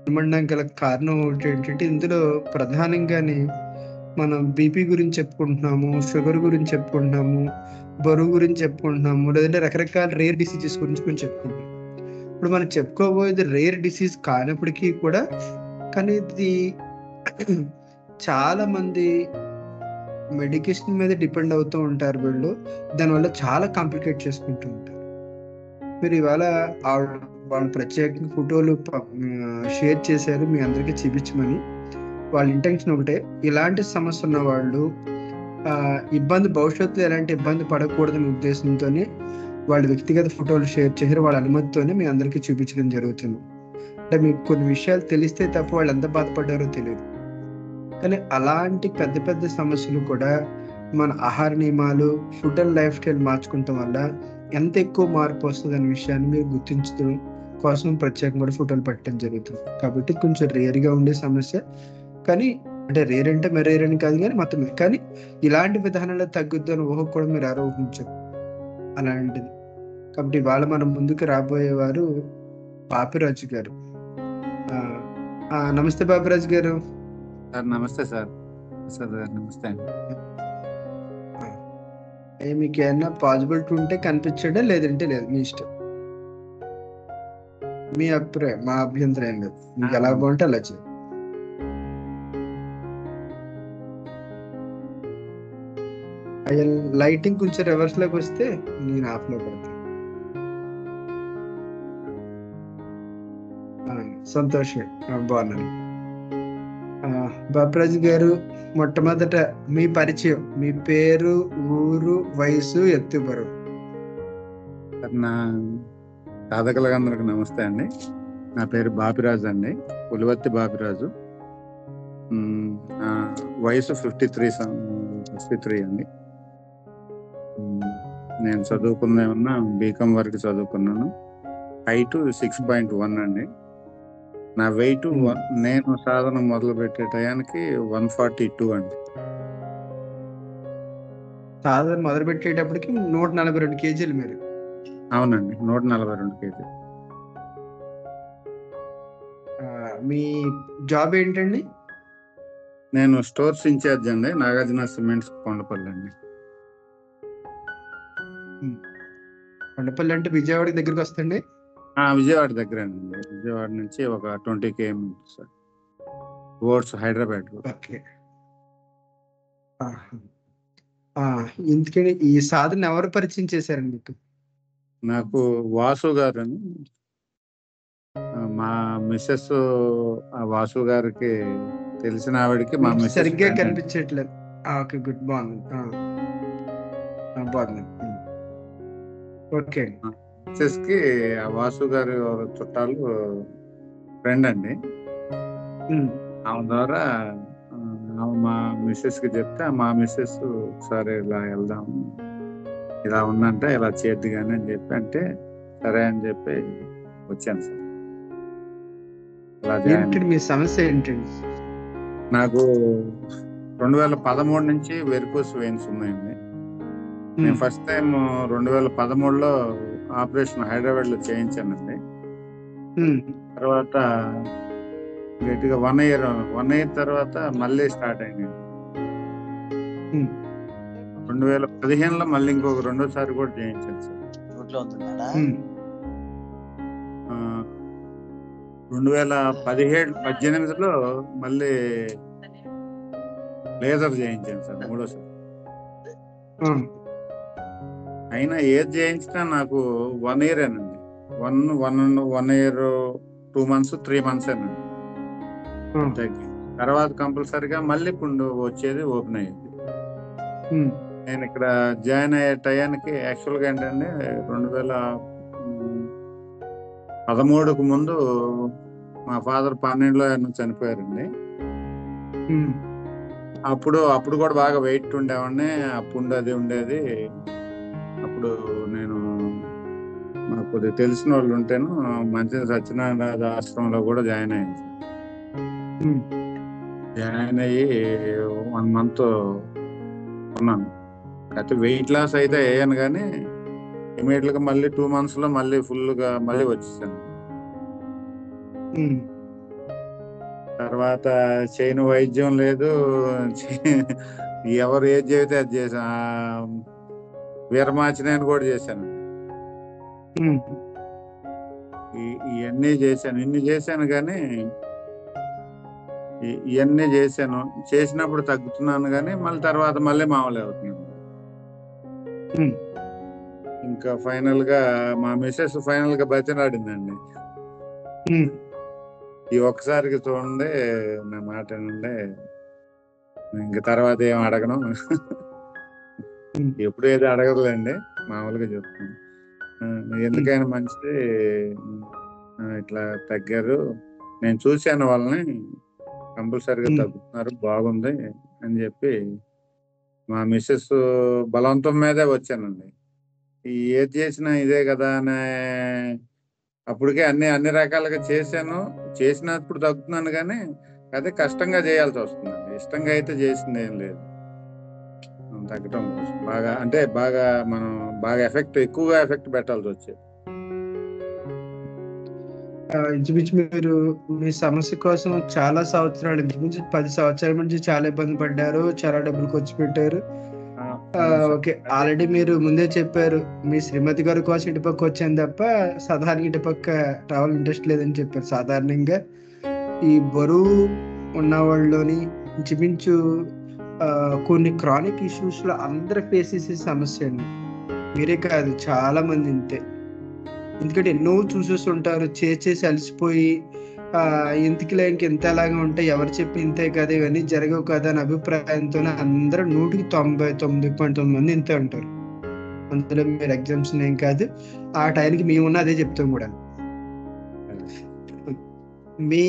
అనడానికి గల కారణం ఒకటేంటంటే, ఇందులో ప్రధానంగానే మనం బీపీ గురించి చెప్పుకుంటున్నాము, షుగర్ గురించి చెప్పుకుంటున్నాము, బరువు గురించి చెప్పుకుంటున్నాము, లేదంటే రకరకాల రేర్ డిసీజెస్ గురించి కూడా చెప్పుకుంటున్నాం. ఇప్పుడు మనం చెప్పుకోబోయేది రేర్ డిసీజ్ కానప్పటికీ కూడా, కానీ ఇది చాలా మంది మెడికేషన్ మీద డిపెండ్ అవుతూ ఉంటారు వీళ్ళు. దానివల్ల చాలా కాంప్లికేట్ చేసుకుంటూ ఉంటారు. మీరు ఇవాళ ఆవిడ వాళ్ళు ప్రత్యేకంగా ఫోటోలు షేర్ చేశారు మీ అందరికీ చూపించమని. వాళ్ళ ఇంటెన్షన్ ఒకటే, ఇలాంటి సమస్య ఉన్న వాళ్ళు భవిష్యత్తులో ఎలాంటి ఇబ్బంది పడకూడదనే ఉద్దేశంతోనే వాళ్ళ వ్యక్తిగత ఫోటోలు షేర్ చేశారు. వాళ్ళ అనుమతితోనే మీ అందరికీ చూపించడం జరుగుతుంది. అంటే మీకు కొన్ని విషయాలు తెలిస్తే తప్ప వాళ్ళు ఎంత బాధపడ్డారో తెలియదు. కానీ అలాంటి పెద్ద పెద్ద సమస్యలు కూడా మన ఆహార నియమాలు, ఫుడ్ అండ్ లైఫ్ స్టైల్ మార్చుకోవటం వల్ల ఎంత ఎక్కువ మార్పు వస్తుందనే విషయాన్ని మీరు గుర్తించడం కోసం ప్రత్యేకంగా కూడా ఫోటోలు పెట్టడం జరుగుతుంది. కాబట్టి కొంచెం రేర్‌గా ఉండే సమస్య. కానీ అంటే రేర్ అంటే మరి రేర్ అని కాదు గానీ మొత్తమే. కానీ ఇలాంటి విధానాల్లో తగ్గుద్దని ఊహ కూడా మీరు ఎవరు ఊహించరు. అలాంటిది. కాబట్టి ఇవాళ మనం ముందుకు రాబోయేవారు బాపిరాజు గారు. నమస్తే బాపిరాజు గారు. సార్ నమస్తే సార్. సార్ నమస్తే అండి. మీకు ఏమన్నా పాసిబిలిటీ ఉంటే కనిపించండి, లేదంటే లేదు, మీ ఇష్టం. మీ అభిప్రాయం, మా అభ్యంతరం ఏం లేదు. మీకు ఎలా బాగుంటే అలా చేయండి. లైటింగ్ కొంచెం రివర్స్ లోకి వస్తే నేను ఆఫ్ లో పెడతాను. సంతోషం, బాగున్నాను. బాపిరాజు గారు, మొట్టమొదట మీ పరిచయం, మీ పేరు, ఊరు, వయసు, ఎత్తు, బరువు. నా సాధకులందరికి నమస్తే అండి. నా పేరు బాపిరాజు అండి, పులివర్తి బాపిరాజు. వయసు 53 అండి. నేను చదువుకుందేమన్నా బీకామ్ వరకు చదువుకున్నాను. హైట్ 6.1 అండి. నా వెయిట్ నేను సాధన మొదలు పెట్టే టయానికి 142 అండి. సాధన మొదలు పెట్టేటప్పటికి 142 కేజీలు మీరు? అవునండి, 142 కేజీలు. మీ జాబ్ ఏంటండి? నేను స్టోర్స్ ఇన్ఛార్జ్ అండి, నాగార్జున సిమెంట్స్, కొండపల్లి అండి. కొండపల్లి అంటే విజయవాడ దగ్గరికి వస్తుంది? విజయవాడ దగ్గర అండి. విజయవాడ నుంచి ఒక 20 km సార్. ఓట్స్ హైదరాబాద్. ఓకే. ఎందుకని ఈ సాధన ఎవరు పరిచయం చేశారండి మీకు? నాకు వాసు గారు అని, మా మిస్సెస్ వాసు గారికి తెలిసిన ఆవిడకి మా మిస్సెస్ సరిగ్గా కనిపించట్లేదు. ఓకే, గుడ్, బాగుంది. బాగుంది. ఓకే. మిస్సెస్ కి ఆ వాసు గారు చుట్టాలు ఫ్రెండ్ అండి. ఆమె ద్వారా మా మిస్సెస్ కి చెప్తే, మా మిస్సెస్ సరే ఇలా వెళ్దాం, ఇలా ఉందంటే ఇలా చేద్ది కానీ అని చెప్పి అంటే సరే అని చెప్పి వచ్చాను సార్. మీ సమస్య ఏంటండి? నాకు 2013 నుంచి వెరికోస్ వెయిన్స్ ఉన్నాయండి. నేను ఫస్ట్ టైం 2013లో ఆపరేషన్ హైదరాబాద్ లో చేయించానండి. తర్వాత గట్టిగా 1 year తర్వాత మళ్ళీ స్టార్ట్ అయింది. 2015లో మళ్ళీ ఇంకొక రెండోసారి కూడా చేయించాను సార్. 2017-18లో మళ్ళీ లేజర్ చేయించాను సార్, మూడోసారి. అయినా ఏది చేయించినా నాకు 1 year ఏనండి. 1 year 2 months 3 months ఏనండి. తర్వాత కంపల్సరిగా మళ్ళీ పుండు వచ్చేది, ఓపెన్ అయ్యేది. నేను ఇక్కడ జాయిన్ అయ్యే టయానికి యాక్చువల్గా ఏంటంటే 2013కు ముందు మా ఫాదర్ 12లో చనిపోయారండి. అప్పుడు కూడా బాగా వెయిట్ ఉండేవాడిని, ఆ పుండు అది ఉండేది. అప్పుడు నేను నాకు కొద్దిగా తెలిసిన వాళ్ళు ఉంటేను మంచి సత్యనారాయణ ఆశ్రమంలో కూడా జాయిన్ అయ్యాను. జాయిన్ అయ్యి 1 month ఉన్నాను. అయితే వెయిట్ లాస్ అయితే అయ్యాను, కానీ ఇమీడియట్ గా మళ్ళీ 2 months లో మళ్ళీ ఫుల్ గా మళ్ళీ వచ్చేసాను. తర్వాత చేయని వైద్యం లేదు. ఎవరు ఏది చెబితే అది చేసా. వీరమాచినేని కూడా చేశాను. ఇవన్నీ చేశాను, ఇన్ని చేశాను కానీ ఇవన్నీ చేశాను. చేసినప్పుడు తగ్గుతున్నాను కానీ మళ్ళీ తర్వాత మళ్ళీ మామూలు అవుతున్నాను. ఇంకా ఫైనల్ గా మా మిస్సెస్ ఫైనల్ గా బతిలాడిందండి, ఈ ఒక్కసారికి చూడండి నా మాట నుండే, ఇంకా తర్వాత ఏం అడగను. ఎప్పుడు ఏది అడగదులేండి, మామూలుగా చెప్తాను. ఎందుకైనా మంచిది, ఇట్లా తగ్గారు, నేను చూశాను వాళ్ళని, కంపల్సరిగా తగ్గుతున్నారు, బాగుంది అని చెప్పి మా మిస్సెస్ బలవంతం మీదే వచ్చానండి. ఏది చేసినా ఇదే కదా అనే, అప్పటికే అన్ని రకాలుగా చేశాను, చేసినప్పుడు తగ్గుతున్నాను కానీ అదే కష్టంగా చేయాల్సి వస్తుందండి. ఇష్టంగా అయితే చేసింది ఏం లేదు. తగ్గటం కోసం బాగా అంటే మనం బాగా ఎక్కువగా ఎఫెక్ట్ పెట్టాల్సి వచ్చేది. ఇంచుమించు మీరు మీ సమస్య కోసం చాలా సంవత్సరాలు, ఇంచుమించు 10 సంవత్సరాల నుంచి చాలా ఇబ్బంది పడ్డారు, చాలా డబ్బులు ఖర్చు పెట్టారు. ఓకే, ఆల్రెడీ మీరు ముందే చెప్పారు మీ శ్రీమతి గారి కోసం ఇటుపక్క వచ్చాను తప్ప సాధారణ ఇటుపక్క రావాలని ఇంట్రెస్ట్ లేదని చెప్పారు. సాధారణంగా ఈ బరువు ఉన్న వాళ్ళలోని ఇంచుమించు కొన్ని క్రానిక్ ఇష్యూస్ లో అందరూ ఫేస్ చేసే సమస్య అండి. మీరే కాదు, చాలా మంది ఇంతే. ఎందుకంటే ఎన్నో చూసేస్తుంటారు, చేసి అలసిపోయి ఇంతకిలా ఇంత ఎలాగా ఉంటాయి, ఎవరు చెప్పి ఇంతే కదా, ఇవన్నీ జరగవు కదా అనే అభిప్రాయంతోనే అందరూ 99.9 మంది ఇంతే ఉంటారు. అందులో మీరు ఎగ్జామ్స్ ఏం కాదు, ఆ టైంకి మేమున్నా అదే చెప్తాం కూడా. మీ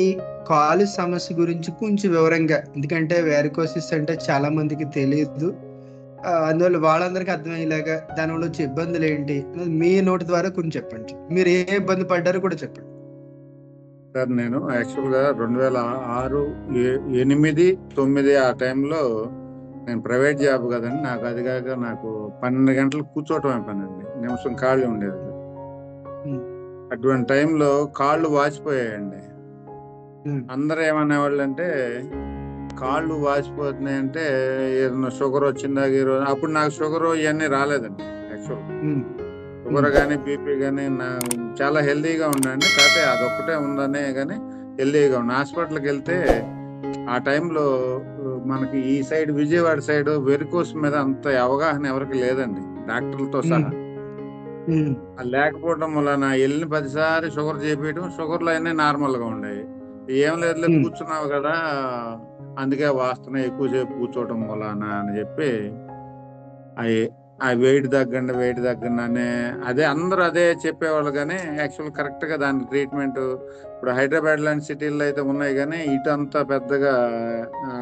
కాలు సమస్య గురించి కొంచెం వివరంగా, ఎందుకంటే వారికోసిస్ అంటే చాలా మందికి తెలియదు, అందువల్ల వాళ్ళందరికీ అర్థమయ్యేలాగా దానివల్ల వచ్చే ఇబ్బందులు ఏంటి మీ నోటి ద్వారా కొంచెం చెప్పండి. మీరు ఏ ఇబ్బంది పడ్డారో కూడా చెప్పండి. సార్ నేను యాక్చువల్గా 2006, 8, 9 ఆ టైంలో నేను ప్రైవేట్ జాబ్ కదండి, నాకు అది కాక నాకు 12 గంటలు కూర్చోవటం అయిపోయిందండి, నిమిషం ఖాళీ ఉండేది. అటువంటి టైంలో కాళ్ళు వాచిపోయాయండి. అందరూ ఏమనేవాళ్ళు అంటే కాళ్ళు వాచిపోతున్నాయంటే ఏదైనా షుగర్ వచ్చిందా ఈరోజు. అప్పుడు నాకు షుగర్ ఇవన్నీ రాలేదండి. యాక్చువల్ షుగర్ కానీ బీపీ కానీ చాలా హెల్దీగా ఉండండి, కాకపోతే అదొక్కటే ఉందనే కానీ హెల్దీగా ఉండి హాస్పిటల్కి వెళ్తే ఆ టైంలో మనకి ఈ సైడ్ విజయవాడ సైడ్ వెరికోస్ మీద అంత అవగాహన ఎవరికి లేదండి, డాక్టర్లతో సహా. లేకపోవడం వలన వెళ్ళిన 10 సార్లు షుగర్ చేపించడం, షుగర్లు అన్నీ నార్మల్గా ఉండేవి. ఏం లేదు, కూర్చున్నావు కదా అందుకే వాస్తున్నాయి, ఎక్కువసేపు కూర్చోవటం వలన అని చెప్పి ఆ వెయిట్ తగ్గండి అనే అదే అందరూ అదే చెప్పేవాళ్ళు. కానీ యాక్చువల్ కరెక్ట్ గా దాని ట్రీట్మెంట్ ఇప్పుడు హైదరాబాద్ లాంటి సిటీల్లో అయితే ఉన్నాయి, కానీ ఇటంతా పెద్దగా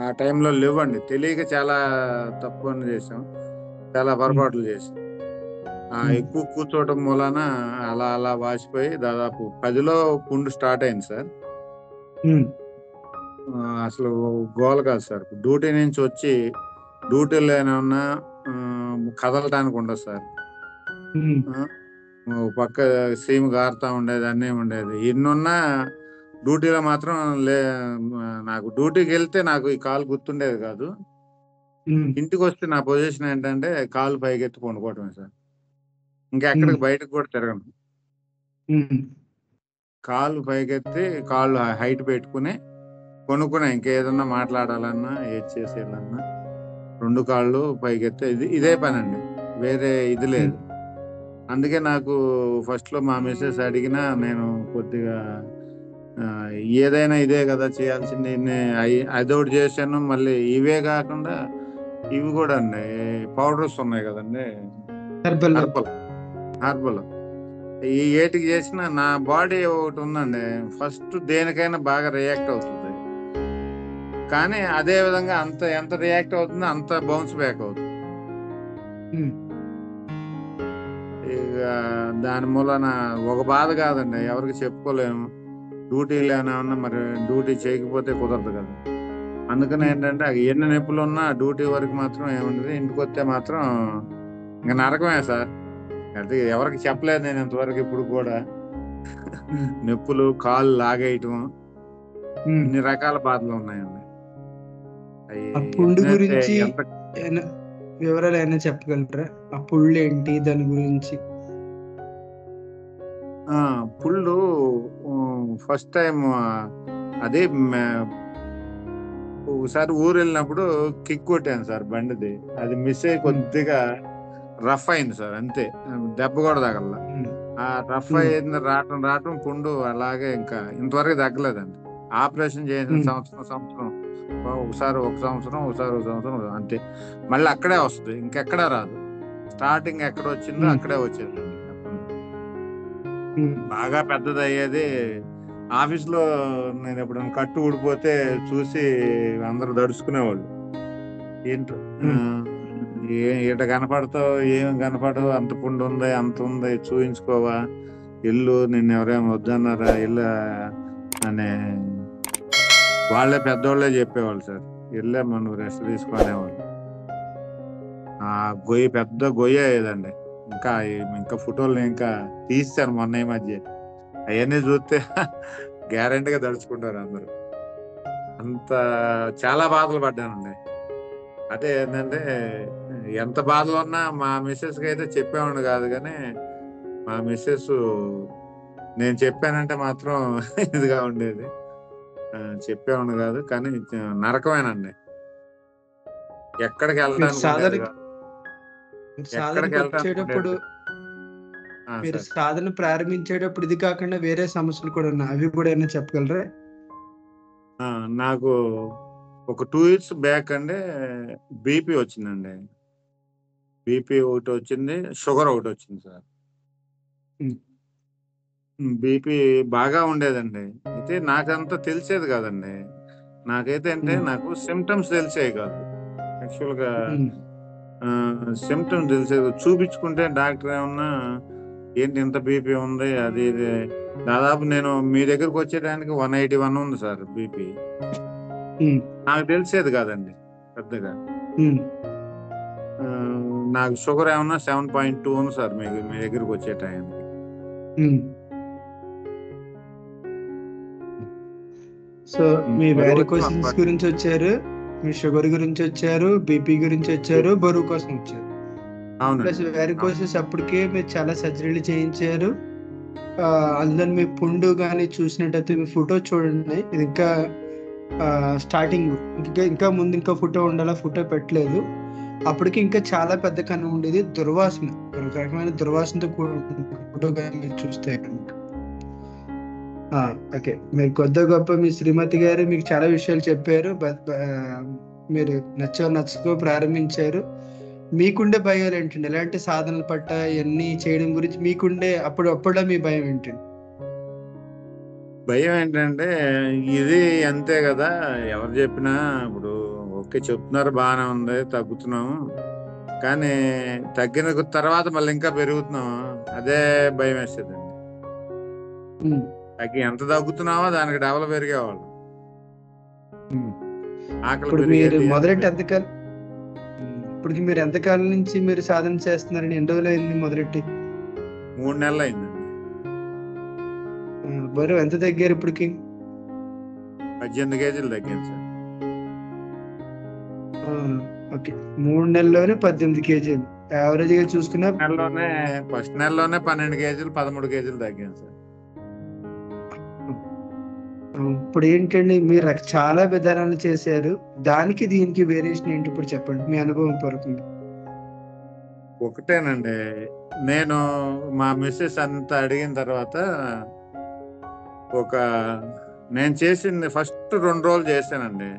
ఆ టైంలో లేవండి. తెలియక చాలా తప్పు అని చేసాం, చాలా పొరపాట్లు చేసాం. ఎక్కువ కూర్చోవటం మూలాన అలా వాసిపోయి దాదాపు 10లో పుండు స్టార్ట్ అయింది సార్. అసలు గోల కాదు సార్. డ్యూటీ నుంచి వచ్చి డ్యూటీలో ఏమన్నా కదలటానికి ఉండదు సార్. పక్క సీమ్ గారుతా ఉండేది, అన్నీ ఉండేది. ఎన్నున్నా డ్యూటీలో మాత్రం నాకు డ్యూటీకి వెళ్తే నాకు ఈ కాలు గుర్తుండేది కాదు. ఇంటికి వస్తే నా పొజిషన్ ఏంటంటే కాలు పైకెత్తి పండుకోవటమే సార్, ఇంకెక్కడికి బయటకు కూడా తిరగను. కాళ్ళు పైకెత్తి కాళ్ళు హైట్ పెట్టుకుని కొనుక్కున్నా, ఇంకేదన్నా మాట్లాడాలన్నా ఏది చేసేయాలన్నా 2 కాళ్ళు పైకెత్తే ఇదే పని అండి, వేరే ఇది లేదు. అందుకే నాకు ఫస్ట్ లో మా మిస్సెస్ అడిగినా నేను కొద్దిగా ఏదైనా ఇదే కదా చేయాల్సింది, అదొకటి చేశాను. మళ్ళీ ఇవే కాకుండా ఇవి కూడా అండి, పౌడర్స్ ఉన్నాయి కదండి, హర్బల్. ఈ ఏటికి చేసిన నా బాడీ ఒకటి ఉందండి, ఫస్ట్ దేనికైనా బాగా రియాక్ట్ అవుతుంది, కానీ అదే విధంగా ఎంత రియాక్ట్ అవుతుందో అంత బౌన్స్ బ్యాక్ అవుతుంది. ఇక దాని మూలన ఒక బాధ కాదండి, ఎవరికి చెప్పుకోలేము. డ్యూటీలు ఏమన్నా మరి డ్యూటీ చేయకపోతే కుదరదు కదా. అందుకని ఏంటంటే ఎన్ని నొప్పులు ఉన్నా డ్యూటీ వరకు మాత్రం ఏముండదు, ఇంటికి వస్తే మాత్రం ఇంకా నరకమే సార్. అది ఎవరికి చెప్పలేదు నేను ఇంతవరకు ఇప్పుడు కూడా. నొప్పులు, కాళ్ళు లాగేయటం, ఇన్ని రకాల బాధలు ఉన్నాయండి. ఆ పుండు ఎన్నైతే గురించి ఎంత వివరాలు ఏమైనా చెప్పగలరా? ఆ పుళ్ళు ఏంటి, దాని గురించి? పుళ్ళు ఫస్ట్ టైం అదే ఒకసారి ఊరు వెళ్ళినప్పుడు కిక్ కొట్టాను సార్ బండిది. అది మిస్ అయ్యి కొద్దిగా రఫ్ అయింది సార్, అంతే. దెబ్బ కూడా తగల. ఆ రఫ్ అయింది, రావటం పుండు అలాగే ఇంకా ఇంతవరకు తగ్గలేదండి. ఆపరేషన్ చేసిన సంవత్సరం ఒకసారి ఒక సంవత్సరం అంతే. మళ్ళీ అక్కడే వస్తుంది, ఇంకెక్కడా రాదు. స్టార్టింగ్ ఎక్కడ వచ్చిందో అక్కడే వచ్చేది. బాగా పెద్దది అయ్యేది. ఆఫీస్ లో నేను ఎప్పుడైనా కట్టు ఊడిపోతే చూసి అందరూ దడుచుకునేవాళ్ళు. ఏంటో ఇట కనపడతావు, ఏం కనపడవు, అంత పుండు ఉంది, అంత ఉంది, చూయించుకోవా, ఇల్లు నిన్ను ఎవరేమో వద్దన్నారా, ఇల్లు అనే వాళ్ళే పెద్దోళ్ళే చెప్పేవాళ్ళు సార్. ఇల్లే మనం రెస్ట్ తీసుకునేవాళ్ళు. ఆ పెద్ద గొయ్య అయ్యేదండి. ఇంకా ఫోటోలు ఇంకా తీశాను మొన్న ఈ మధ్య. అవన్నీ చూస్తే గ్యారంటీగా దడుచుకుంటారు అందరూ. అంత చాలా బాధలు పడ్డానండి. అదే ఏంటంటే ఎంత బాధలు ఉన్నా మా మిస్సెస్కి అయితే చెప్పేవాడిని కాదు, కానీ మా మిస్సెస్ నేను చెప్పానంటే మాత్రం ఇదిగా ఉండేది. చెప్పేవాడిని కాదు, కానీ నరకమేనండి. ఎక్కడికి వెళ్ళడానికి మీరు సాధన ప్రారంభించేటప్పుడు ఇది కాకుండా వేరే సమస్యలు కూడా ఉన్నాయి, అవి కూడా ఏమైనా చెప్పగలరా? నాకు ఒక 2 years బ్యాక్ అండి బీపీ వచ్చిందండి. బీపీ ఒకటి వచ్చింది, షుగర్ ఒకటి వచ్చింది సార్. బీపీ బాగా ఉండేదండి. అయితే నాకంతా తెలిసేది కాదండి. నాకైతే అంటే నాకు సిమ్టమ్స్ తెలిసేవి కాదు. యాక్చువల్గా సిమ్టమ్స్ తెలిసేది. చూపించుకుంటే డాక్టర్ ఏమన్నా ఏంటి ఇంత బీపీ ఉంది అది ఇది. దాదాపు నేను మీ దగ్గరకు వచ్చేటానికి 181 ఉంది సార్ బీపీ. నాకు తెలిసేది కాదండి పెద్దగా. నాకు షుగర్ ఏమన్నా 7.2 ఉంది సార్ మీ దగ్గరకు వచ్చే టైంకి. సో మీ వారికోసిస్ గురించి వచ్చారు, మీ షుగర్ గురించి వచ్చారు, బీపీ గురించి వచ్చారు, బరువు కోసం వచ్చారు. ప్లస్ వారికోసిస్ అప్పటికే మీరు చాలా సర్జరీలు చేయించారు. అందులో మీ పుండు కానీ చూసినట్టయితే మీ ఫోటో చూడండి, ఇది ఇంకా స్టార్టింగ్. ఇంకా ముందు ఇంకా ఫోటో ఉండాలా, ఫోటో పెట్టలేదు. అప్పటికి ఇంకా చాలా పెద్ద కన్ను ఉండేది, దుర్వాసన, ఒక రకమైన దుర్వాసనతో ఫోటో కానీ మీరు చూస్తే కనుక. ఓకే, మీరు కొద్ది గొప్ప మీ శ్రీమతి గారు మీకు చాలా విషయాలు చెప్పారు. మీరు నచ్చకో ప్రారంభించారు. మీకుండే భయాలు ఏంటండి? ఎలాంటి సాధనల పట్ల ఇవన్నీ చేయడం గురించి మీకుండే అప్పుడప్పుడా మీ భయం ఏంటండి? భయం ఏంటంటే ఇది అంతే కదా, ఎవరు చెప్పినా ఇప్పుడు ఓకే చెప్తున్నారు, బాగానే ఉంది, తగ్గుతున్నాము, కానీ తగ్గిన తర్వాత మళ్ళీ ఇంకా పెరుగుతున్నాము, అదే భయం వేసేదండి. ఎంత తగ్గుతున్నావో దానికి డబల్ పెరిగేవాళ్ళు. ఇప్పటికి మీరు ఎంతకాలం నుంచి మీరు సాధన చేస్తున్నారని? ఎన్ని రోజులు అయింది మొదలెట్టి? 3 నెలలు అయిందండి. బరువు ఎంత తగ్గారు ఇప్పటికి? 18 కేజీలు తగ్గాను సార్. ఓకే, 3 నెలల్లోనే 18 కేజీలు. యావరేజ్ గా చూసుకున్నా ఫస్ట్ నెలలోనే 12 కేజీలు 13 కేజీలు తగ్గాను సార్. ఇప్పుడు ఏంటండి, మీరు చాలా విధానాలు చేశారు, దానికి దీనికి వేరియేషన్ ఏంటి ఇప్పుడు చెప్పండి, మీ అనుభవం పడుతుంది. ఒకటేనండి, నేను మా మిస్సెస్ అంతా అడిగిన తర్వాత నేను చేసింది ఫస్ట్ 2 రోజులు చేశానండి.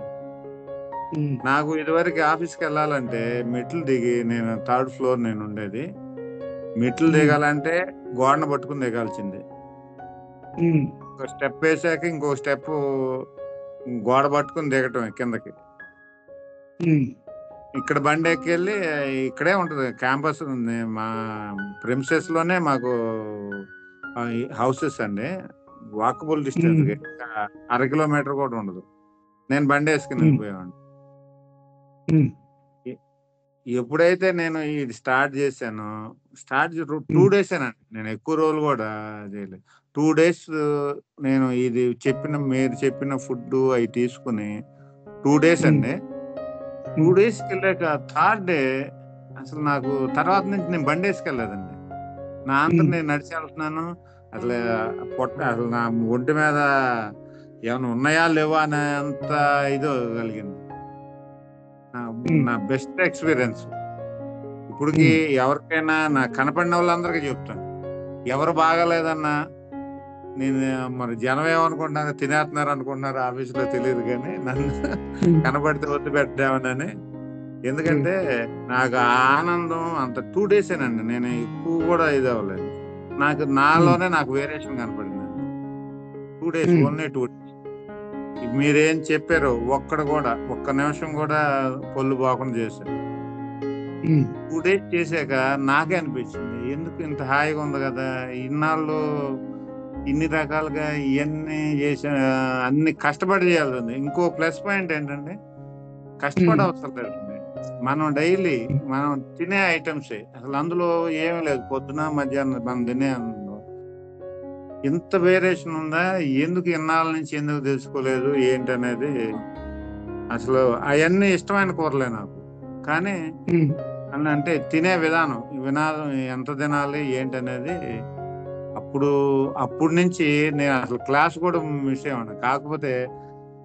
నాకు ఇదివరకు ఆఫీస్కి వెళ్ళాలంటే మెట్లు దిగి, నేను 3rd floor నేను ఉండేది, మెట్లు దిగాలంటే గోడను పట్టుకుని దిగాల్సిందే. ఒక స్టెప్ వేసాక ఇంకో స్టెప్ గోడ పట్టుకుని దిగటం కిందకి. ఇక్కడ బండి ఎక్కెళ్ళి ఇక్కడే ఉంటుంది క్యాంపస్ ఉంది, మా ప్రిమిసెస్ లోనే మాకు హౌసెస్ అండి. వాకబుల్ డిస్టెన్స్, 1/2 kilometer కూడా ఉండదు. నేను బండి వేసుకుని వెళ్ళిపోయాను. ఎప్పుడైతే నేను ఇది స్టార్ట్ చేశానో 2 days నేను ఎక్కువ రోజులు కూడా చేయలేదు. 2 days నేను మీరు చెప్పిన ఫుడ్ అవి తీసుకుని 2 days అండి. 2 daysకి వెళ్ళాక థర్డ్ డే అసలు నాకు తర్వాత నుంచి నేను బండి వేసుకెళ్ళలేదండి. నా అంతా నేను నడిచి వెళ్తున్నాను. అసలు అసలు నా ఒంటి మీద ఏమైనా ఉన్నాయా లేవా అనేంత ఇదో కలిగింది. నా బెస్ట్ ఎక్స్పీరియన్స్. ఇప్పటికి ఎవరికైనా నాకు కనపడిన వాళ్ళందరికీ చెప్తాను, ఎవరు బాగాలేదన్నా నేను మరి జనం ఏమనుకుంటున్నారు, తినేస్తున్నారు అనుకుంటున్నారు ఆఫీసులో తెలియదు, కానీ నన్ను కనపడితే వద్దు పెట్టామని. ఎందుకంటే నాకు ఆనందం అంత 2 daysేనండి. నేను ఎక్కువ కూడా ఇది అవ్వలేదు. నాలోనే నాకు వేరియేషన్ కనపడింది. 2 days, ఓన్లీ 2 days. మీరేం చెప్పారు ఒక్క నిమిషం కూడా పొల్లు పోకుండా చేశారు. 2 days చేశాక నాకే అనిపించింది, ఎందుకు ఇంత హాయిగా ఉంది కదా, ఇన్నాళ్ళు ఇన్ని రకాలుగా ఇవన్నీ చేసా, అన్ని కష్టపడి చేయాల్సి ఉంది. ఇంకో ప్లస్ పాయింట్ ఏంటంటే కష్టపడి అవసరం లేదండి. మనం డైలీ మనం తినే ఐటమ్సే, అసలు అందులో ఏమీ లేదు. పొద్దున మధ్యాహ్నం మనం తినే అందులో ఇంత వేరియేషన్ ఉందా, ఎందుకు ఇన్నాళ్ళ నుంచి ఎందుకు తెలుసుకోలేదు ఏంటనేది. అసలు అవన్నీ ఇష్టమైన కూరలే నాకు, కానీ అంటే తినే విధానం ఎంత తినాలి ఏంటనేది అప్పుడు నుంచి నేను అసలు క్లాస్ కూడా మిస్ అయ్యాను. కాకపోతే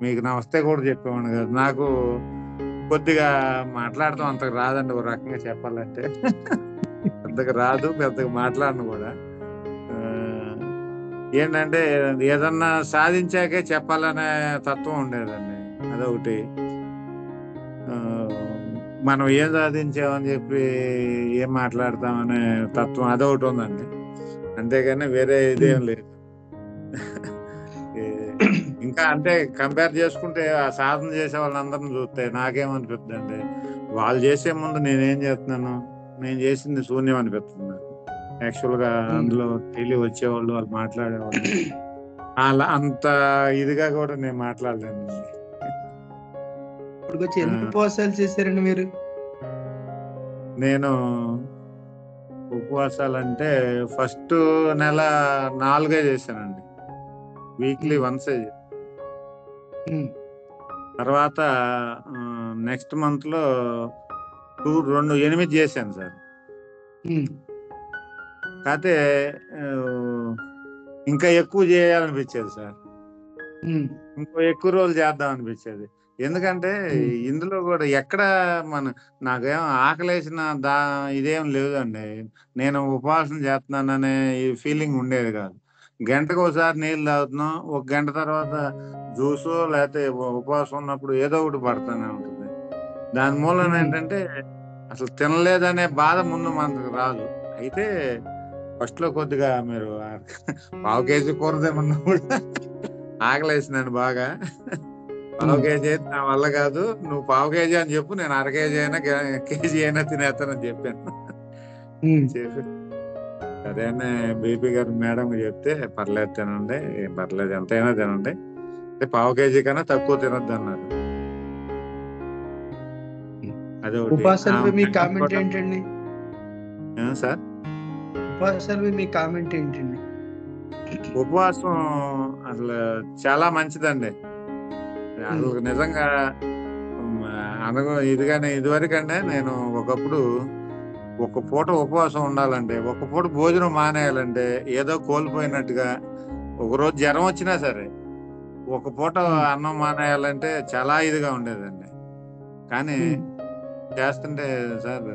మీకు నమస్తే కూడా చెప్పేవాడిని కదా. నాకు కొద్దిగా మాట్లాడటం అంతగా రాదండి, ఒక రకంగా చెప్పాలంటే. పెద్దగా రాదు, పెద్దగా మాట్లాడను కూడా. ఏంటంటే ఏదన్నా సాధించాకే చెప్పాలనే తత్వం ఉండేదండి. అదొకటి. మనం ఏం సాధించామని చెప్పి ఏం మాట్లాడతామనే తత్వం అదొకటి ఉందండి. అంతేగాని వేరే ఇదేం లేదు. ఇంకా అంటే కంపేర్ చేసుకుంటే ఆ సాధన చేసే వాళ్ళందరిని చూస్తే నాకేమనిపిస్తుంది అంటే, వాళ్ళు చేసే ముందు నేనేం చేస్తున్నాను, నేను చేసింది శూన్యం అనిపిస్తుంది నాకు. యాక్చువల్ గా అందులో వచ్చేవాళ్ళు, వాళ్ళు మాట్లాడేవాళ్ళు అలా అంత ఇదిగా కూడా నేను మాట్లాడలేను. ఎన్ని ఉపవాసాలు చేశారండి మీరు? నేను ఉపవాసాలంటే ఫస్ట్ నెల 4 చేశానండి, వీక్లీ వన్సే. తర్వాత నెక్స్ట్ మంత్ లో 8 చేశాను సార్. కాకపోతే ఇంకా ఎక్కువ చేయాలనిపించేది సార్, ఇంకో ఎక్కువ రోజులు చేద్దాం అనిపించేది. ఎందుకంటే ఇందులో కూడా ఎక్కడ నాకేం ఆకలేసిన ఇదేం లేదండి. నేను ఉపవాసం చేస్తున్నాననే ఫీలింగ్ ఉండేది కాదు. గంటకు ఒకసారి నీళ్ళు తాగుతున్నాం, 1 గంట తర్వాత జ్యూసో లేకపోతే ఉపవాసం ఉన్నప్పుడు ఏదో ఒకటి పడుతూనే ఉంటుంది. దాని మూలం ఏంటంటే అసలు తినలేదనే బాధ ముందు మనకు రాదు. అయితే ఫస్ట్ లో కొద్దిగా మీరు 1/2 kg కూర తినమన్నా కూడా ఆకలేసినాను బాగా. 1/2 kg అయితే నా వల్ల కాదు, నువ్వు 1/2 kg అని చెప్పు, నేను 1/2 kg అయినా కేజీ అయినా తినేస్తానని చెప్పాను. అదే బీపీ గారు మేడం చెప్తే, పర్లేదు తినండి, పర్లేదు ఎంతైనా తినండి, 1/2 kg కన్నా తక్కువ తినద్దు అన్నారు. అదే మీ కామెంట్ ఏంటండి సార్? మీ కామెంట్ ఏంటండి? ఉపవాసం అసలు చాలా మంచిదండి. అసలు నిజంగా ఇదివరకంటే నేను ఒకప్పుడు ఒక పూట ఉపవాసం ఉండాలంటే, ఒక పూట భోజనం మానేయాలంటే ఏదో కోల్పోయినట్టుగా. ఒకరోజు జ్వరం వచ్చినా సరే ఒక పూట అన్నం మానేయాలంటే చాలా ఇదిగా ఉండేదండి. కానీ చేస్తుంటే సార్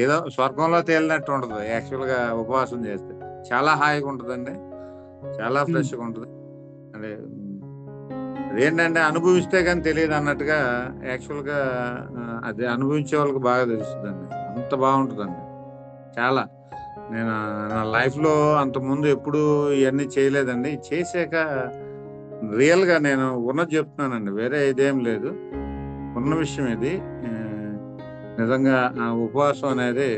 ఏదో స్వర్గంలో తేలినట్టు ఉంటుంది. యాక్చువల్ గా ఉపవాసం చేస్తే చాలా హాయిగా ఉంటుందండి, చాలా ఫ్రెష్గా ఉంటుంది. అదేంటంటే అనుభవిస్తే కానీ తెలియదు అన్నట్టుగా, యాక్చువల్ గా అది అనుభవించే వాళ్ళకి బాగా తెలుస్తుందండి. అంత బాగుంటుందండి చాలా. నేను నా లైఫ్ లో అంత ముందు ఎప్పుడు ఇవన్నీ చేయలేదండి. చేసాక రియల్ గా నేను ఉన్నది చెప్తున్నానండి, వేరే ఇదేం లేదు, ఉన్న విషయం ఇది. నిజంగా ఆ ఉపవాసం అనేది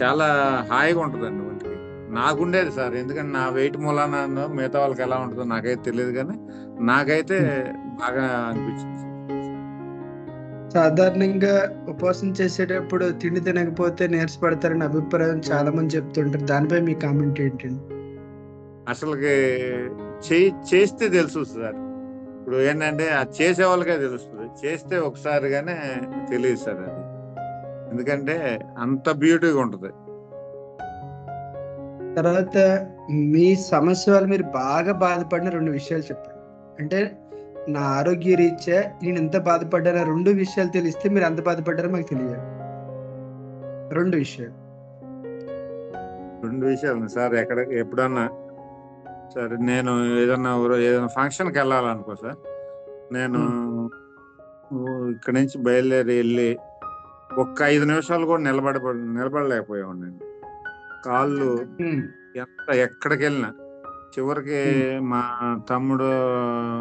చాలా హాయిగా ఉంటుందండి ఒంటికి. నాకుండేది సార్, ఎందుకంటే నా వెయిట్ మూలాన మిగతా వాళ్ళకి ఎలా ఉంటుందో నాకైతే తెలియదు, కానీ నాకైతే బాగా అనిపించింది. సాధారణంగా ఉపవాసం చేసేటప్పుడు తిండి తినకపోతే నీరసపడతారని అభిప్రాయం చాలా మంది చెప్తుంటారు. దానిపై మీ కామెంట్ ఏంటండి? అసలుకి చేస్తే తెలుసు సార్. ఇప్పుడు ఏంటంటే అది చేసే వాళ్ళకే తెలుస్తుంది, చేస్తే ఒకసారిగానే తెలియదు సార్ అది. ఎందుకంటే అంత బ్యూటీగా ఉంటుంది. తర్వాత మీ సమస్య వల్ల మీరు బాగా బాధపడిన 2 విషయాలు చెప్పారు. అంటే నా ఆరోగ్య రీత్యా నేను ఎంత బాధపడ్డానో 2 విషయాలు తెలిస్తే మీరు ఎంత బాధపడ్డారో మాకు తెలియాలి. 2 విషయాలు. 2 విషయాలు సార్. ఎప్పుడన్నా సరే నేను ఏదైనా ఫంక్షన్కి వెళ్ళాలనుకో సార్, నేను ఇక్కడ నుంచి బయలుదేరి వెళ్ళి ఒక్క 5 నిమిషాలు కూడా నిలబడలేకపోయామండి. కాళ్ళు ఎక్కడికి వెళ్ళినా, చివరికి మా తమ్ముడు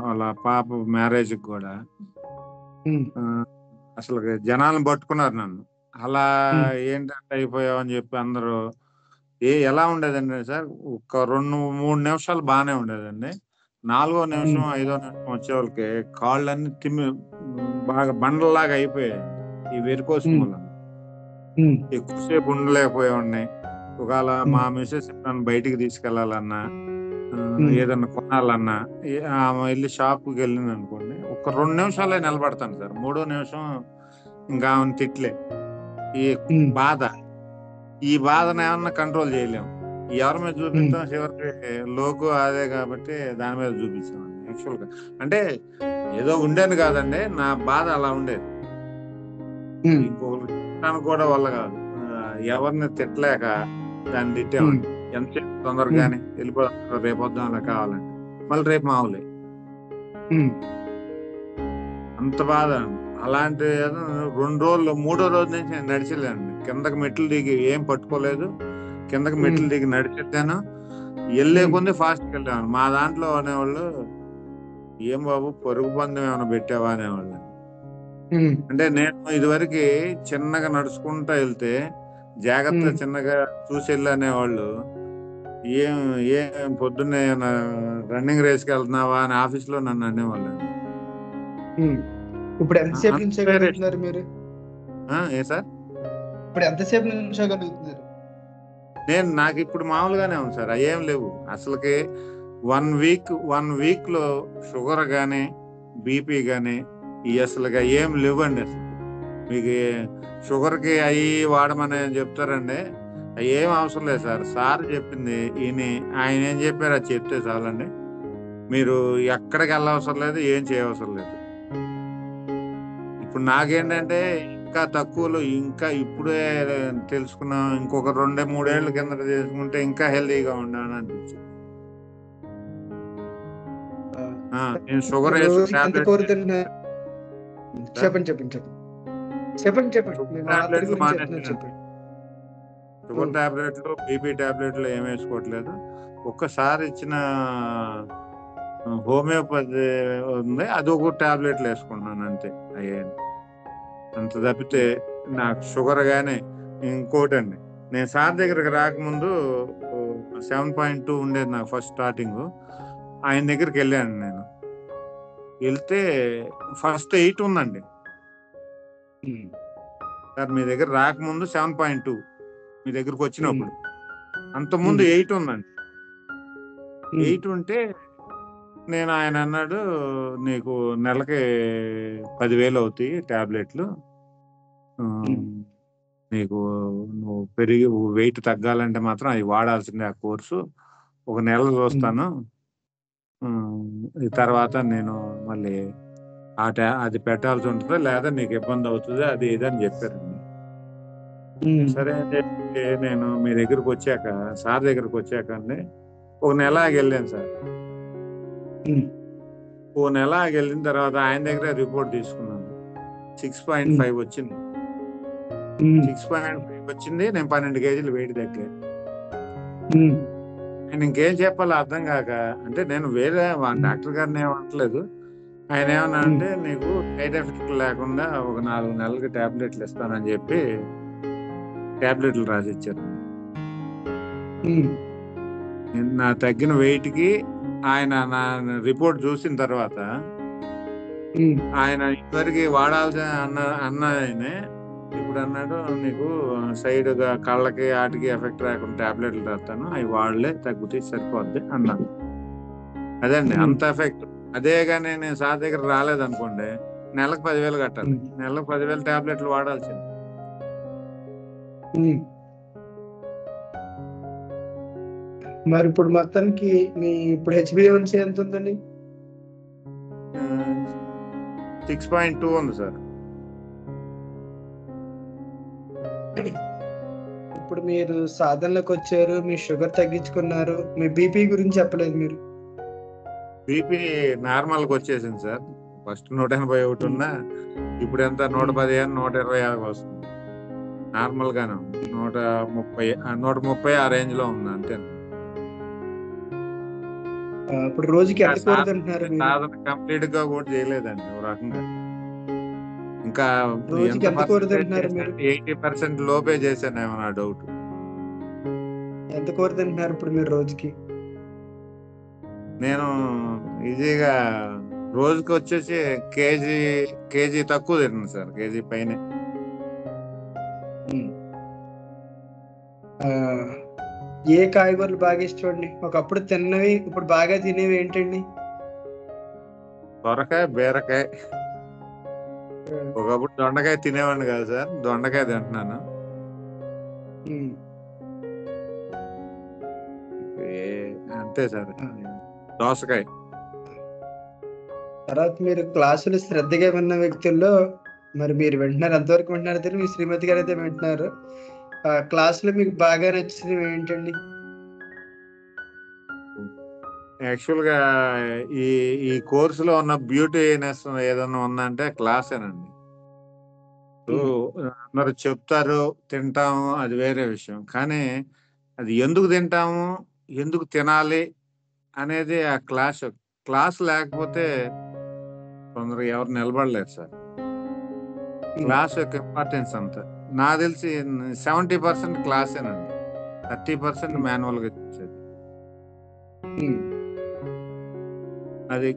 వాళ్ళ పాప మ్యారేజ్కి కూడా అసలు జనాలను పట్టుకున్నారు నన్ను. అలా ఏంటంటే అయిపోయావు అని చెప్పి అందరూ ఎలా ఉండేదండి సార్, ఒక 2-3 నిమిషాలు బాగానే ఉండేదండి. 4వ నిమిషం 5వ నిమిషం వచ్చేవాళ్ళకి కాళ్ళన్నీ బాగా బండలాగా అయిపోయాయి ఈ వెరికోస్ మూలం. ఎక్కువసేపు ఉండలేకపోయావాడిని. ఒకవేళ మా మిసెస్ నన్ను బయటికి తీసుకెళ్లాలన్నా, ఏదన్నా కొనాలన్నా, వెళ్ళి షాప్కి వెళ్ళింది అనుకోండి, ఒక 2 నిమిషాలే నిలబడతాను సార్. 3వ నిమిషం ఇంకా ఆమెను తిట్లే. ఈ బాధను ఏమన్నా కంట్రోల్ చేయలేము. ఎవరి మీద చూపిస్తాం, చివరికి లోకు అదే కాబట్టి దాని మీద చూపించామండి. యాక్చువల్గా అంటే ఏదో ఉండేది కాదండి, నా బాధ అలా ఉండేది. ఇంకొకరు తిట్టడానికి కూడా వల్ల కాదు, ఎవరిని తిట్టలేక దాన్ని తిట్టామండి. ఎంతసేపు తొందరగానే వెళ్ళిపోతాం, రేపొద్దాం అలా కావాలంటే మళ్ళీ రేపు మావులే, అంత బాధ. అలాంటి 2 రోజులు 3వ రోజు నుంచి నేను నడిచలేండి. కిందకి మెట్లు దిగి ఏం పట్టుకోలేదు, కిందకి మెట్లు దిగి నడిచేద్దాను. వెళ్ళే కొంది ఫాస్ట్కి వెళ్ళాను. మా దాంట్లో అనేవాళ్ళు, ఏం బాబు పరుగు పందెం ఏమైనా పెట్టావా అనేవాళ్ళు. అంటే నేను ఇదివరకు చిన్నగా నడుచుకుంటా వెళ్తే జాగ్రత్త చిన్నగా చూసి వెళ్ళనేవాళ్ళు, ఏం పొద్దున్నే రన్నింగ్ రేస్కి వెళ్తున్నావా అని ఆఫీస్లో నన్ను అనేవాళ్ళు. ఇప్పుడు ఎంతసేపు నుంచోగలుగుతున్నారు మీరు? ఏ సార్, ఇప్పుడు ఎంతసేపు నుంచోగలుగుతున్నారు? నాకు ఇప్పుడు మామూలుగానే ఉంది సార్, అయ్యేం లేవు అసలుకి. 1 వీక్ లో షుగర్ గానీ బీపీ గానీ అసలుగా ఏం లేవండి. అసలు మీకు షుగర్కి అవి వాడమని చెప్తారండి, అవి ఏం అవసరం లేదు సార్. సార్ చెప్పింది ఆయన ఏం చెప్పారు అది చెప్తే చాలండి. మీరు ఎక్కడికి వెళ్ళవసరం లేదు, ఏం చేయవసరం లేదు. ఇప్పుడు నాకేంటంటే ఇంకా తక్కువలో, ఇంకా ఇప్పుడే తెలుసుకున్నాం, ఇంకొక 2-3 ఏళ్ళ కింద చేసుకుంటే ఇంకా హెల్తీగా ఉన్నాను అనిపించింది. నేను షుగర్ షుగర్ టాబ్లెట్లు, బీపీ టాబ్లెట్లు ఏం వేసుకోవట్లేదు. ఒక్కసారి ఇచ్చిన హోమియోపతి ఉంది, అది ఒక టాబ్లెట్లు వేసుకుంటున్నాను అంతే. అయ్యాను అంత తప్పితే నాకు షుగర్ గానే. ఇంకోటండి, నేను సార్ దగ్గరకు రాకముందు 7.2 ఉండేది నాకు ఫస్ట్ స్టార్టింగ్. ఆయన దగ్గరికి వెళ్ళాను. నేను వెళ్తే ఫస్ట్ 8 ఉందండి సార్. మీ దగ్గర రాకముందు 7.2, మీ దగ్గరకు వచ్చినప్పుడు అంతకుముందు 8 ఉందండి. 8 ఉంటే నేను, ఆయన అన్నాడు, నీకు నెలకి 10,000 అవుతాయి టాబ్లెట్లు, నీకు నువ్వు పెరిగి వెయిట్ తగ్గాలంటే మాత్రం అవి వాడాల్సిందే, ఆ కోర్సు 1 నెల చూస్తాను, తర్వాత నేను మళ్ళీ అది పెట్టాల్సి ఉంటుంది, లేదా నీకు ఇబ్బంది అవుతుంది, అది ఇది అని చెప్పారండి. సరే అని చెప్పి నేను మీ దగ్గరకు వచ్చాక, సార్ దగ్గరకు వచ్చాక అండి 1 నెల వెళ్ళాను సార్. 1 నెల వెళ్ళిన తర్వాత ఆయన దగ్గర రిపోర్ట్ తీసుకున్నాను. 6.5 వచ్చింది. 6.5 వచ్చింది. నేను 12 కేజీలు వెయిట్ తగ్గా. నేను ఇంకేం చెప్పాలో అర్థం కాక, అంటే నేను వేరే డాక్టర్ గారిని ఏమనట్లేదు, ఆయన ఏమన్నా అంటే నీకు సైడ్ ఎఫెక్ట్ లేకుండా ఒక 4 నెలలకి టాబ్లెట్లు ఇస్తానని చెప్పి టాబ్లెట్లు రాసిచ్చారు. నా తగ్గిన వెయిట్ కి ఆయన నా రిపోర్ట్ చూసిన తర్వాత, ఆయన ఇదివరకు వాడాల్సిన అన్న ఆయనే ఇప్పుడు అన్నాడు నీకు సైడ్ గా కళ్ళకి ఆటికి ఎఫెక్ట్ రాకుండా టాబ్లెట్లు రాస్తాను, అవి వాళ్ళే తగ్గుతాయి సరిపోద్ది అన్నాను. అదండి అంత ఎఫెక్ట్. అదే కానీ నేను సార్ దగ్గర రాలేదనుకోండి, నెలకు 10,000 కట్టాలి, నెలకు 10,000 టాబ్లెట్లు వాడాల్సింది. మరి ఇప్పుడు మొత్తానికి మీ ఇప్పుడు హెచ్బిఎన్సీ ఎంత ఉందండి? 6.2 ఉంది సార్. ఇప్పుడు మీరు సాధనలోకి వచ్చారు, మీ షుగర్ తగ్గించుకున్నారు, మీ బీపీ గురించి చెప్పలేదు మీరు. బీపీ నార్మల్కి వచ్చేసింది సార్. ఫస్ట్ 181 ఉన్నా, ఇప్పుడు ఎంత 115 120 వస్తుంది. నార్మల్ గానే ఉంది, 130 ఆ రేంజ్ లో ఉంది అంతే. ఇప్పుడు రోజుకి ఎంత కూర తింటున్నారు మీరు? సాధన కంప్లీట్ గా కూడా చేయలేదండి ఓ రకంగా. ఇంకా రోజుకి ఎంత కూర తింటున్నారు మీరు? 80% లోపే చేశానేమో నా డౌట్. ఎంత కూర తింటున్నారు ఇప్పుడు మీరు రోజుకి? నేను ఈజీగా రోజుకి వచ్చేసి కేజీ తక్కువ తిన్నాను సార్, కేజీ పైన. ఏ కాయగూరలు బాగా ఇష్టం అండి? ఒకప్పుడు తిన్నవి ఇప్పుడు బాగా తినేవి ఏంటండి? సొరకాయ, బీరకాయ. ఒకప్పుడు దొండకాయ తినేవాడిని కాదు సార్, దొండకాయ తింటున్నాను. అంతే సార్. దోసకాయ. తర్వాత మీరు క్లాసులు శ్రద్ధగా విన్న వ్యక్తుల్లో మరి మీరు వింటున్నారు, ఎంతవరకు వింటున్నారు తెలియదు, మీ శ్రీమతి గారు అయితే వింటున్నారు. క్లాసులో మీకు బాగా నచ్చినవి ఏంటండి? యాక్చువల్ గా ఈ కోర్సులో ఉన్న బ్యూటీనెస్ ఏదన్నా ఉందంటే క్లాసేనండి. అందరు చెప్తారు, తింటాము, అది వేరే విషయం. కానీ అది ఎందుకు తింటాము, ఎందుకు తినాలి అనేది ఆ క్లాస్ లేకపోతే తొందరగా ఎవరు నిలబడలేరు సార్. క్లాస్ యొక్క ఇంపార్టెన్స్ అంతా నాకు తెలిసి 70% క్లాసేనండి, 30% మాన్యువల్ గా చేసేది. అది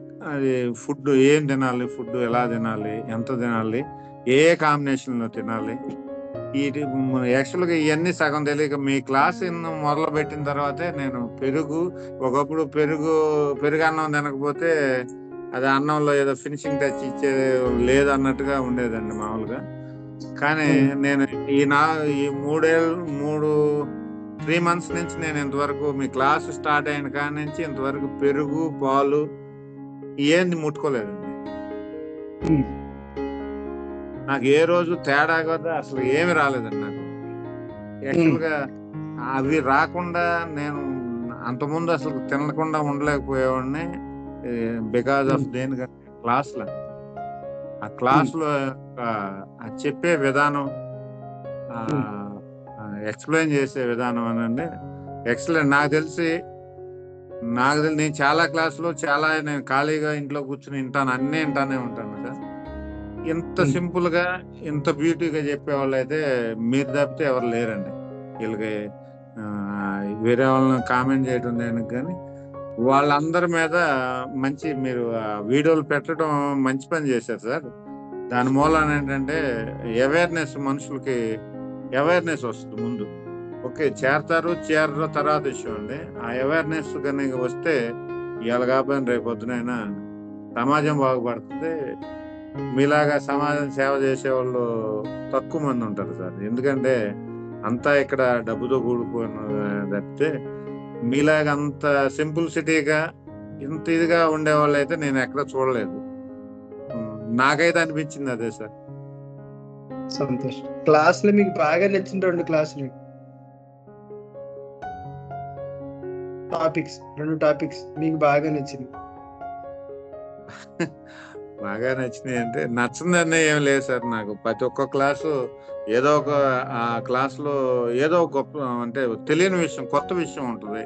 ఫుడ్ ఏం తినాలి, ఫుడ్ ఎలా తినాలి, ఎంత తినాలి, ఏ కాంబినేషన్ లో తినాలి, యాక్చువల్ గా ఇవన్నీ సగం తెలియక మీ క్లాస్ మొదలు పెట్టిన తర్వాతే నేను ఒకప్పుడు పెరుగు అన్నం తినకపోతే అది అన్నంలో ఏదో ఫినిషింగ్ టచ్ ఇచ్చే లేదు అన్నట్టుగా ఉండేదండి మామూలుగా. కానీ నేను ఈ 3 months నుంచి నేను ఇంతవరకు మీ క్లాస్ స్టార్ట్ అయిన కాడి నుంచి ఇంతవరకు పెరుగు, పాలు ఏంది ముట్టుకోలేదండి. నాకు ఏ రోజు తేడా కదా అసలు ఏమి రాలేదండి నాకు. యాక్చువల్ గా అవి రాకుండా నేను అంతకుముందు అసలు తినకుండా ఉండలేకపోయేవాడిని, బికాజ్ ఆఫ్ దేనికంటే ఆ క్లాస్ లో చెప్పే విధానం, ఎక్స్ప్లెయిన్ చేసే విధానం అనండి ఎక్సలెంట్. నాకు తెలిసి నేను చాలా క్లాసులో నేను ఖాళీగా ఇంట్లో కూర్చుని అన్నీ వింటానే ఉంటాను సార్. ఇంత సింపుల్ గా ఇంత బ్యూటీగా చెప్పేవాళ్ళు అయితే మీరు తప్పితే ఎవరు లేరండి. వీళ్ళకి వేరే వాళ్ళని కామెంట్ చేయడం దేనికి కానీ వాళ్ళందరి మీద మంచి మీరు వీడియోలు పెట్టడం మంచి పని చేశారు సార్. దాని మూలాన ఏంటంటే మనుషులకి అవేర్నెస్ వస్తుంది ముందు. ఓకే, చేరరు తర్వాత విషయం అండి. ఆ అవేర్నెస్ కనుక వస్తే ఇవాళ కాబట్టి రేపొద్దునైనా సమాజం బాగుపడుతుంది. మీలాగా సమాజం సేవ చేసే వాళ్ళు తక్కువ మంది ఉంటారు సార్. ఎందుకంటే అంతా ఇక్కడ డబ్బుతో కూడుకున్న తప్పితే మీలాగా అంత సింపుల్సిటీగా ఇంత ఇదిగా ఉండేవాళ్ళు అయితే నేను ఎక్కడ చూడలేదు. నాకైతే అనిపించింది అదే సార్. సంతోషం. క్లాసులు మీకు బాగా నచ్చిన 2 క్లాసులు, 2 టాపిక్స్ మీకు బాగా నచ్చింది? బాగా నచ్చినాయి అంటే నచ్చిందనే ఏం లేదు సార్. నాకు ప్రతి ఒక్క క్లాసు ఏదో ఒక క్లాసులో ఏదో గొప్ప అంటే తెలియని విషయం, కొత్త విషయం ఉంటుంది.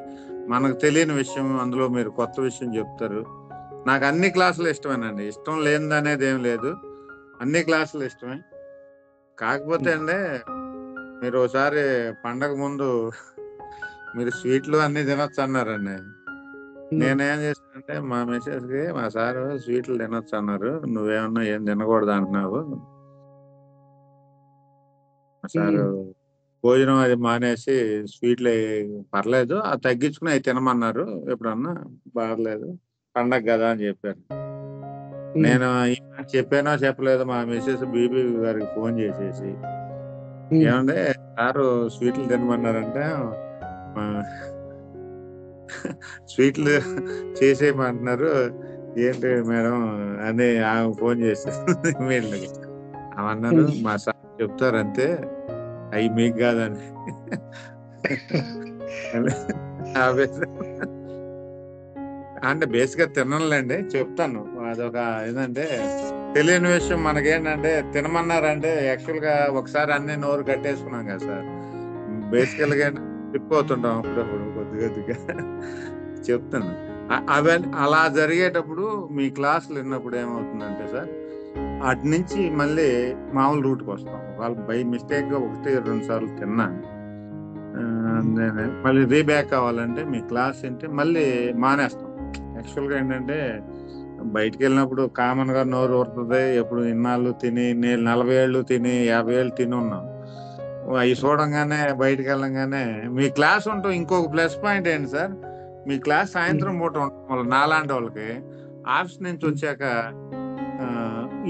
మనకు తెలియని విషయం అందులో మీరు కొత్త విషయం చెప్తారు. నాకు అన్ని క్లాసులు ఇష్టమేనండి, ఇష్టం లేనిది అనేది ఏం లేదు, అన్ని క్లాసులు ఇష్టమే. కాకపోతే అండి మీరు ఒకసారి పండగ ముందు మీరు స్వీట్లు అన్ని తినొచ్చు అన్నారండి. నేనేం చేశానంటే మా మెసేజ్ కి మా సార్ స్వీట్లు తినొచ్చు అన్నారు, నువ్వేమన్నా ఏం తినకూడదు అంటున్నావు, సారు భోజనం అది మానేసి స్వీట్లు పర్లేదు అది తగ్గించుకుని అవి తినమన్నారు, ఎప్పుడన్నా బాగలేదు పండగ కదా అని చెప్పారు. నేను చెప్పానో చెప్పలేదు మా మిస్సెస్ బీబీ గారికి ఫోన్ చేసేసి, ఏమంటే సారు స్వీట్లు తినమన్నారంటే స్వీట్లు చేసేయమంటున్నారు, ఏంటి మేడం అని ఆమె ఫోన్ చేసేది ఇమీడియట్గా. అవన్నారు మా సార్ చెప్తారు అంతే, అవి మీకు కాదని. అంటే బేసిక్గా తినలేండి, చెప్తాను. అదొక ఏంటంటే తెలియని విషయం మనకేంటంటే, తినమన్నారంటే యాక్చువల్గా ఒకసారి అన్ని నోరు కట్టేసుకున్నాం కదా సార్, బేసికల్గా తిప్పిపోతుంటాం అప్పుడప్పుడు కొద్దిగా చెప్తాను. అవన్నీ అలా జరిగేటప్పుడు మీ క్లాసులు విన్నప్పుడు ఏమవుతుందంటే సార్, అటు నుంచి మళ్ళీ మామూలు రూట్కి వస్తాం. వాళ్ళు బై మిస్టేక్గా 1-2 సార్లు తిన్నా మళ్ళీ రీబ్యాక్ కావాలంటే మీ క్లాస్ ఏంటి మళ్ళీ మానేస్తాం. యాక్చువల్గా ఏంటంటే బయటికి వెళ్ళినప్పుడు కామన్గా నోరు ఊరుతుంది. ఎప్పుడు ఇన్నాళ్ళు తిని, నేను 40 ఏళ్ళు తిని 50 ఏళ్ళు తిని ఉన్నాం. అవి చూడంగానే బయటికి వెళ్ళంగానే మీ క్లాస్ ఉంటాం. ఇంకొక ప్లస్ పాయింట్ ఏంటి సార్, మీ క్లాస్ సాయంత్రం పూట ఉండటం వల్ల నాలాంటి వాళ్ళకి ఆఫీస్ నుంచి వచ్చాక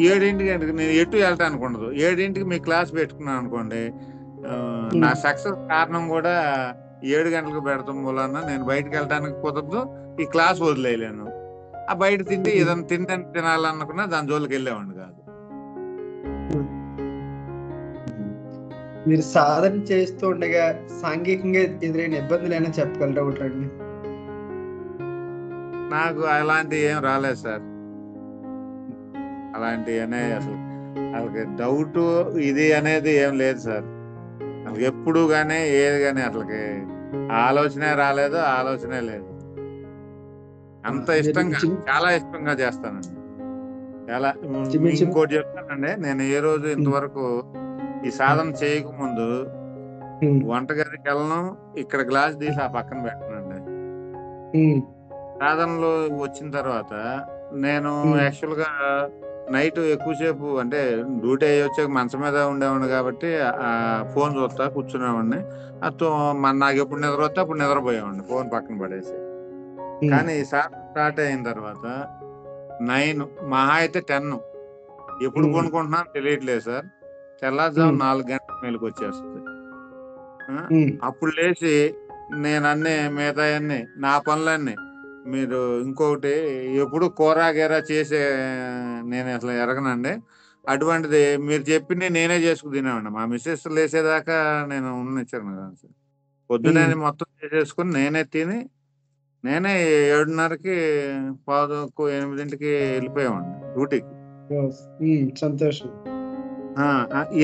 7ంటికి నేను ఎటు వెళ్ళటానికి ఉండదు. 7ంటికి మీ క్లాస్ పెట్టుకున్నాను అనుకోండి, నా సక్సెస్ కారణం కూడా 7 గంటలకు పెడతాం వలన నేను బయటకు వెళ్ళడానికి కుదరదు, ఈ క్లాస్ వదిలేయలేను. ఆ బయట తింటే ఏదైనా తినాలనుకున్నా దాని జోలికి వెళ్ళేవాడిని కాదు. మీరు సాధన చేస్తూ ఉండగా సాంఘికంగా ఎదురైన ఇబ్బందులు ఏమైనా చెప్పగలరా ఒకటండి? నాకు అలాంటి ఏం రాలేదు సార్. అలాంటి అనేది అసలు వాళ్ళకి డౌట్ ఇది అనేది ఏం లేదు సార్. వాళ్ళకి ఎప్పుడు కానీ ఏది కానీ అసలుకి ఆలోచనే రాలేదు, ఆలోచనే లేదు. అంత ఇష్టంగా, చాలా ఇష్టంగా చేస్తానండి. చాలా. ఇంకోటి చెప్తానండి, నేను ఏ రోజు ఇంతవరకు ఈ సాధన చేయకముందు వంటగదికి వెళ్ళను, ఇక్కడ గ్లాస్ తీసి ఆ పక్కన పెట్టనండి. సాధనలో వచ్చిన తర్వాత నేను యాక్చువల్గా నైట్ ఎక్కువసేపు అంటే డ్యూటీ అయ్యి వచ్చాక మంచం మీద ఉండేవాడిని కాబట్టి ఆ ఫోన్ చూస్తా కూర్చునేవాడిని. నాకు ఎప్పుడు నిద్ర వస్తే అప్పుడు నిద్రపోయేవాడిని ఫోన్ పక్కన పడేసి. కానీ ఈ సాధన స్టార్ట్ అయిన తర్వాత 9 మహా అయితే 10 ఎప్పుడు కొనుక్కుంటున్నాను తెలియట్లేదు సార్. తెల్లారుజాము 4 గంటల మేలుకు వచ్చేస్తుంది. అప్పుడు లేచి నేను అన్ని మిగతా అన్ని నా పనులన్నీ, మీరు ఇంకొకటి ఎప్పుడు కూర గీర చేసే నేను అసలు ఎరగనండి. అటువంటిది మీరు చెప్పింది నేనే చేసుకుని తినేవాడిని. మా మిస్సెస్ లేసేదాకా నేను ఉన్నిచ్చాను కదా సార్. పొద్దునే మొత్తం చేసేసుకుని నేనే తిని నేనే 7:30కి 7:15కి వెళ్ళిపోయేవాడిని డ్యూటీకి. సంతోషం.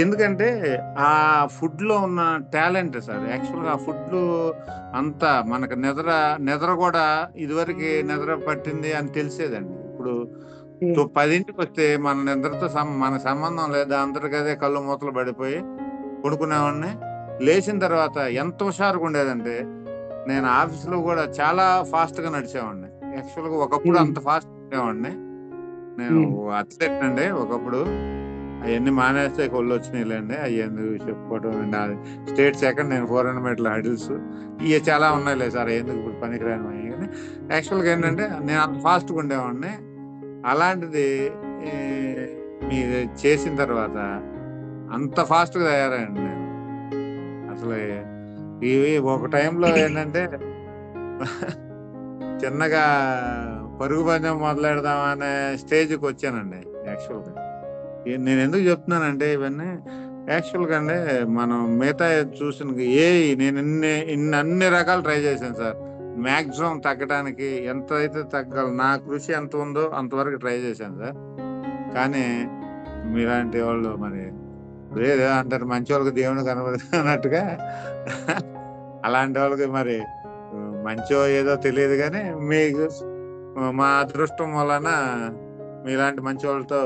ఎందుకంటే ఆ ఫుడ్ లో ఉన్న టాలెంట్ సార్. యాక్చువల్గా ఆ ఫుడ్ అంతా మనకు నిద్ర కూడా ఇదివరకు నిద్ర పట్టింది అని తెలిసేదండి. ఇప్పుడు 10ంటికి వస్తే మన నిద్రతో మనకు సంబంధం లేదు, అందరికదే కళ్ళు మూతలు పడిపోయి పడుకునేవాడిని. లేచిన తర్వాత ఎంత హుషారుగా ఉండేదంటే నేను ఆఫీస్లో కూడా చాలా ఫాస్ట్ గా నడిచేవాడిని. యాక్చువల్గా ఒకప్పుడు అంత ఫాస్ట్ ఉండేవాడిని. నేను అథ్లెట్ అండి ఒకప్పుడు. అవన్నీ మానేస్తే కొళ్ళు వచ్చినాయిలేండి, అయ్యేందు చెప్పుకోవటం. స్టేట్ సెకండ్ నేను 400 మీటర్ల హడిల్స్ ఇవి చాలా ఉన్నాయిలే సార్, ఎందుకు ఇప్పుడు పనికిరాని. కానీ యాక్చువల్గా ఏంటంటే నేను అంత ఫాస్ట్గా ఉండేవాడిని. అలాంటిది మీరు చేసిన తర్వాత అంత ఫాస్ట్గా తయారయ్యండి నేను. అసలు ఇవి ఒక టైంలో ఏంటంటే చిన్నగా పరుగు పందెం మొదలెడదామనే స్టేజ్కి వచ్చానండి. యాక్చువల్గా నేను ఎందుకు చెప్తున్నానంటే ఇవన్నీ యాక్చువల్గా అండి మనం మిగతా చూసిన నేను అన్ని రకాలు ట్రై చేశాను సార్. మ్యాక్సిమం తగ్గడానికి ఎంత అయితే తగ్గాలి, నా కృషి ఎంత ఉందో అంతవరకు ట్రై చేశాను సార్. కానీ మీలాంటి వాళ్ళు మరి లేదు అంటారు, మంచి వాళ్ళకి దేవుడు కనబడదు అన్నట్టుగా అలాంటి వాళ్ళకి మరి మంచో ఏదో తెలియదు. కానీ మీకు మా అదృష్టం వలన మీలాంటి మంచి వాళ్ళతో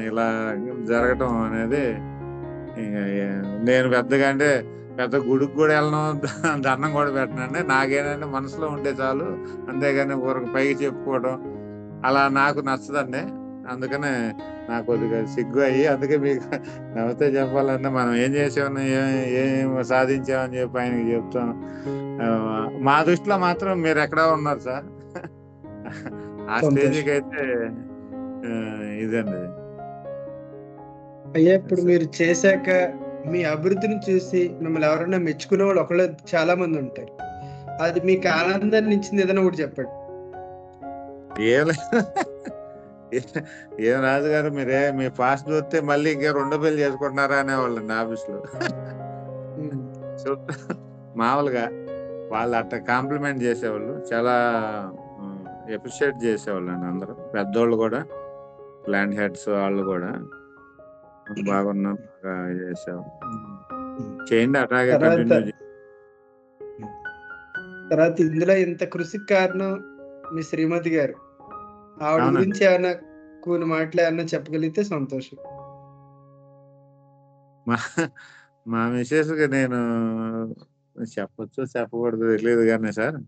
ఇలా జరగటం అనేది, నేను పెద్దగా అంటే పెద్ద గుడికి కూడా వెళ్ళను, దండం కూడా పెట్టనండి. నాకేనంటే మనసులో ఉంటే చాలు, అంతేగాని ఊరికి పైకి చెప్పుకోవడం అలా నాకు నచ్చదండి. అందుకనే నాకు కొద్దిగా సిగ్గు అయ్యి, అందుకే మీకు నవ్వుతే చెప్పాలంటే మనం ఏం చేసామని ఏం సాధించామని చెప్పి ఆయనకి చెప్తాను. మా దృష్టిలో మాత్రం మీరు ఎక్కడా ఉన్నారు సార్. ఆ స్టేజ్కి అయితే ఇదండి. అయ్యా ఇప్పుడు మీరు చేశాక మీ అభివృద్ధిని చూసి మిమ్మల్ని ఎవరైనా మెచ్చుకునే వాళ్ళు ఒకళ్ళు చాలా మంది ఉంటారు. అది మీకు ఆనందాన్ని ఇచ్చింది ఏదైనా ఒకటి చెప్పండి. ఏం రాజుగారు మీరే మీ ఫాస్ట్ చూస్తే మళ్ళీ ఇంకా 2 పెళ్లి చేసుకుంటున్నారా అనేవాళ్ళండి ఆఫీస్లో. సో మామూలుగా వాళ్ళు అట్లా కాంప్లిమెంట్ చేసేవాళ్ళు, చాలా అప్రిషియేట్ చేసేవాళ్ళు అండి అందరూ, పెద్దోళ్ళు కూడా, ప్లాంట్ హెడ్స్ వాళ్ళు కూడా బాగున్నా బాగా చేసేవాళ్ళు. చేయండి అట్లాగే కంటిన్యూ. తర్వాత ఇందులో ఇంత కృషికి కారణం మీ శ్రీమతి గారు. ఆవిడ గురించి ఏమైనా కొన్ని మాటలు ఏమన్నా చెప్పగలిగితే సంతోషం. మా మిసెస్ కి నేను చెప్పొచ్చు చెప్పకూడదు తెలియదు కానీ సార్,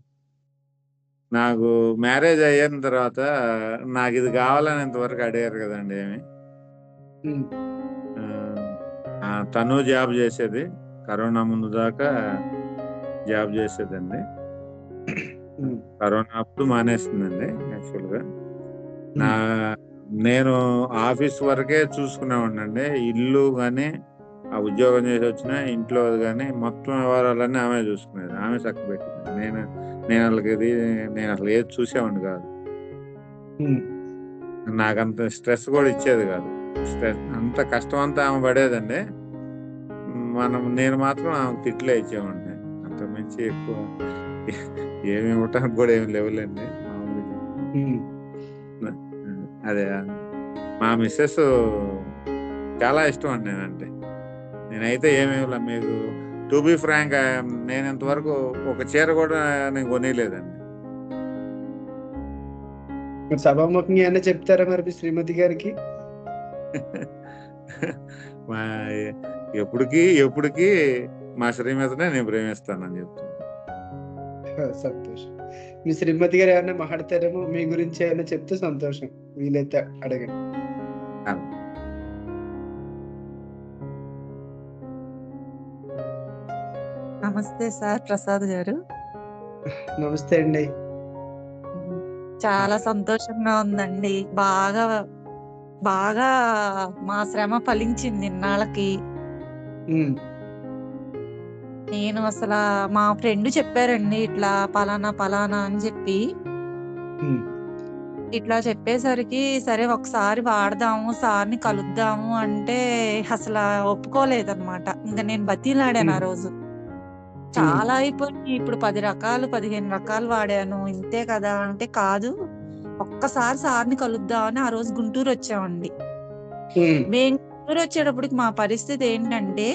నాకు మ్యారేజ్ అయిన తర్వాత నాకు ఇది కావాలని ఇంతవరకు అడిగారు కదండి ఏమి. తను జాబ్ చేసేది, కరోనా ముందు దాకా జాబ్ చేసేదండి. కరోనా అప్పుడు మానేసిందండి యాక్చువల్గా. నేను ఆఫీస్ వరకే చూసుకునేవాడినండి. ఇల్లు కానీ, ఆ ఉద్యోగం చేసి వచ్చిన ఇంట్లో కానీ మొత్తం వ్యవహారాలన్నీ ఆమె చూసుకునేది, ఆమె చక్కబెట్టింది. నేను అసలు ఏది చూసేవాడిని కాదు. నాకంత స్ట్రెస్ కూడా ఇచ్చేది కాదు. స్ట్రెస్ అంత కష్టం అంతా ఆమె పడేదండి. నేను మాత్రం ఆమె తిట్లే ఇచ్చేవాడిని. అంత మించి ఎక్కువ ఏమి ఇవ్వటానికి కూడా ఏమి లేవులేండి మామూలుగా. అదే మా మిస్సెస్ చాలా ఇష్టం అండి నేనంటే. నేనైతే ఏమేమిలా మీకు టు బి ఫ్రాంక్, నేను ఇంతవరకు ఒక చీర కూడా నేను కొనిలేదండి. సభాముఖంగా ఏమన్నా చెప్తారా మరి మీ శ్రీమతి గారికి? ఎప్పటికీ మా శ్రీమతినే నేను ప్రేమిస్తానని చెప్తాను. సంతోషం. మీ శ్రీమతి గారు ఏమన్నా మాట్లాడతారేమో మీ గురించి ఏమైనా చెప్తే సంతోషం, వీలైతే అడగండి. నమస్తే సార్ ప్రసాద్ గారు. నమస్తే అండి. చాలా సంతోషంగా ఉందండి. బాగా బాగా మా శ్రమ ఫలించింది ఇన్నాళ్ళకి. నేను అసలు మా ఫ్రెండ్ చెప్పారండి ఇట్లా పలానా అని చెప్పి. ఇట్లా చెప్పేసరికి సరే ఒకసారి వాడదాము, సార్ని కలుద్దాము అంటే అసలు ఒప్పుకోలేదన్నమాట. ఇంకా నేను బతిలాడాను ఆ రోజు. చాలా అయిపోయి ఇప్పుడు 10 రకాలు 15 రకాలు వాడాను, ఇంతే కదా అంటే, కాదు ఒక్కసారి సార్ని కలుద్దామని ఆ రోజు గుంటూరు వచ్చామండి. మేము గుంటూరు వచ్చేటప్పటికి మా పరిస్థితి ఏంటంటే,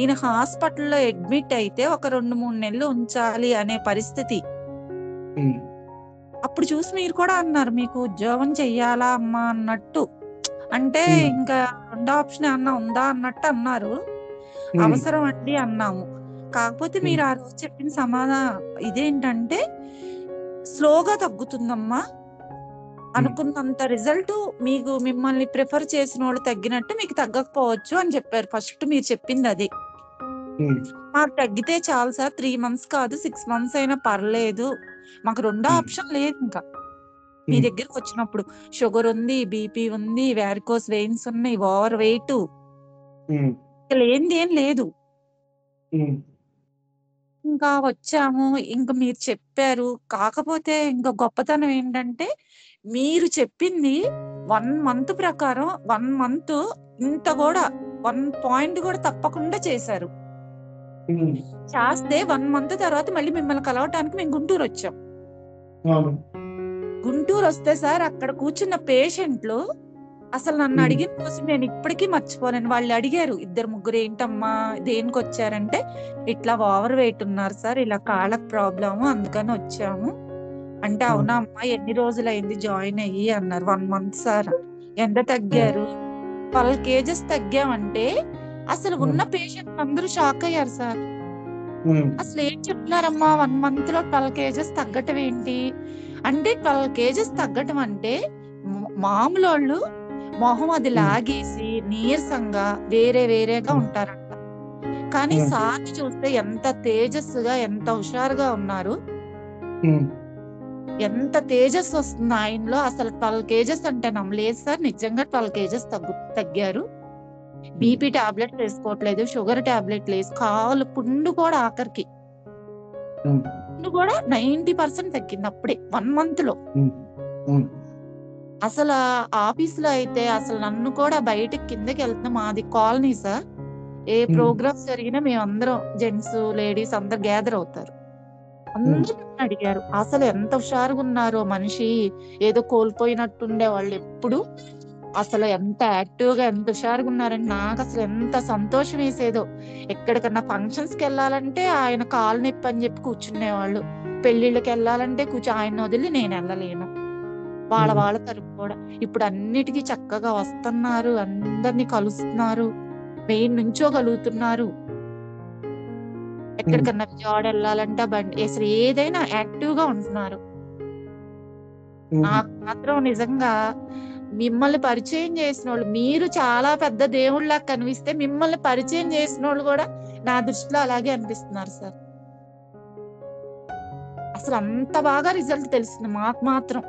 ఈయన హాస్పిటల్లో అడ్మిట్ అయితే ఒక 2-3 నెలలు ఉంచాలి అనే పరిస్థితి. అప్పుడు చూసి మీరు కూడా అన్నారు మీకు ఉద్యోగం చెయ్యాలా అమ్మా అన్నట్టు. అంటే ఇంకా రెండో ఆప్షన్ ఏమన్నా ఉందా అన్నట్టు అన్నారు. అవసరం అండి అన్నాము. కాకపోతే మీరు ఆ రోజు చెప్పిన సమాధానం ఇదేంటంటే, స్లోగా తగ్గుతుందమ్మా, అనుకున్నంత రిజల్ట్ మిమ్మల్ని ప్రిఫర్ చేసిన వాళ్ళు తగ్గినట్టు మీకు తగ్గకపోవచ్చు అని చెప్పారు. ఫస్ట్ మీరు చెప్పింది అది. మాకు తగ్గితే చాలు సార్, 3 months కాదు 6 months అయినా పర్లేదు, మాకు రెండో ఆప్షన్ లేదు. ఇంకా మీ దగ్గరకు వచ్చినప్పుడు షుగర్ ఉంది, బీపీ ఉంది, వ్యారికోస్ వెయిన్స్ ఉన్నాయి, ఓవర్ వెయిట్, లేనిది ఏం లేదు. ఇంకా వచ్చాము, ఇంకా మీరు చెప్పారు. కాకపోతే ఇంకా గొప్పతనం ఏంటంటే, మీరు చెప్పింది 1 month ప్రకారం 1 month ఇంత కూడా 1 point కూడా తప్పకుండా చేశారు. చేస్తే 1 month తర్వాత మళ్ళీ మిమ్మల్ని కలవటానికి మేము గుంటూరు వచ్చాం. గుంటూరు వస్తే సార్ అక్కడ కూర్చున్న పేషెంట్లు అసలు నన్ను అడిగిన కోసం నేను ఇప్పటికీ మర్చిపోలేను. వాళ్ళు అడిగారు 2-3 ఏంటమ్మా దేనికి వచ్చారంటే, ఇట్లా ఓవర్ వెయిట్ ఉన్నారు సార్, ఇలా కాళ్ళకు ప్రాబ్లము అందుకని వచ్చాము అంటే, అవునా అమ్మా ఎన్ని రోజులు అయింది జాయిన్ అయ్యి అన్నారు. 1 month సార్. ఎంత తగ్గారు? 12 kgs తగ్గామంటే అసలు ఉన్న పేషెంట్ అందరూ షాక్ అయ్యారు సార్. అసలు ఏం చెప్తున్నారమ్మా 1 month లో 12 kgs తగ్గటం ఏంటి అంటే, 12 kgs తగ్గటం అంటే మామూలు వాళ్ళు మొహం అది లాగేసి నీరసంగా వేరేగా ఉంటారంట. కానీ సార్ని చూస్తే ఎంత తేజస్సుగా, ఎంత హుషారుగా ఉన్నారు. ఎంత తేజస్సు వస్తుంది ఆయనలో. అసలు 12 కేజెస్ అంటే నమ్మలేదు సార్. నిజంగా 12 కేజెస్ తగ్గారు. బీపీ టాబ్లెట్స్ వేసుకోవట్లేదు, షుగర్ టాబ్లెట్ లేదు, కాలు పుండు కూడా ఆఖరికి పుండు కూడా 90% తగ్గింది అప్పుడే 1 month లో. అసలు ఆఫీస్ లో అయితే అసలు నన్ను కూడా బయటకి కిందకి వెళ్తున్నా, మాది కాలనీ సార్. ఏ ప్రోగ్రామ్స్ జరిగినా మేమందరం జెంట్స్ లేడీస్ అందరు గ్యాదర్ అవుతారు. అందరూ అడిగారు అసలు ఎంత హుషారుగా ఉన్నారో మనిషి, ఏదో కోల్పోయినట్టుండే వాళ్ళు ఎప్పుడు. అసలు ఎంత యాక్టివ్ గా ఎంత హుషారుగా ఉన్నారని నాకు అసలు ఎంత సంతోషం వేసేదో. ఎక్కడికన్నా ఫంక్షన్స్ కి వెళ్ళాలంటే ఆయన కాలు నొప్పి అని చెప్పి కూర్చునేవాళ్ళు, పెళ్లిళ్ళకి వెళ్ళాలంటే ఆయన వదిలి నేను వెళ్ళలేను. వాళ్ళ తరపు కూడా ఇప్పుడు అన్నిటికీ చక్కగా వస్తున్నారు, అందరినీ కలుస్తున్నారు, మెయిన్ నుంచోగలుగుతున్నారు. ఎక్కడికన్నా విజయవాడ వెళ్ళాలంటే బండి అసలు ఏదైనా యాక్టివ్ గా ఉంటున్నారు. నాకు మాత్రం నిజంగా మిమ్మల్ని పరిచయం చేసిన వాళ్ళు, మీరు చాలా పెద్ద దేవుళ్ళ కనిపిస్తే మిమ్మల్ని పరిచయం చేసిన వాళ్ళు కూడా నా దృష్టిలో అలాగే అనిపిస్తున్నారు సార్. అసలు అంత బాగా రిజల్ట్ తెలిసింది మాకు మాత్రం,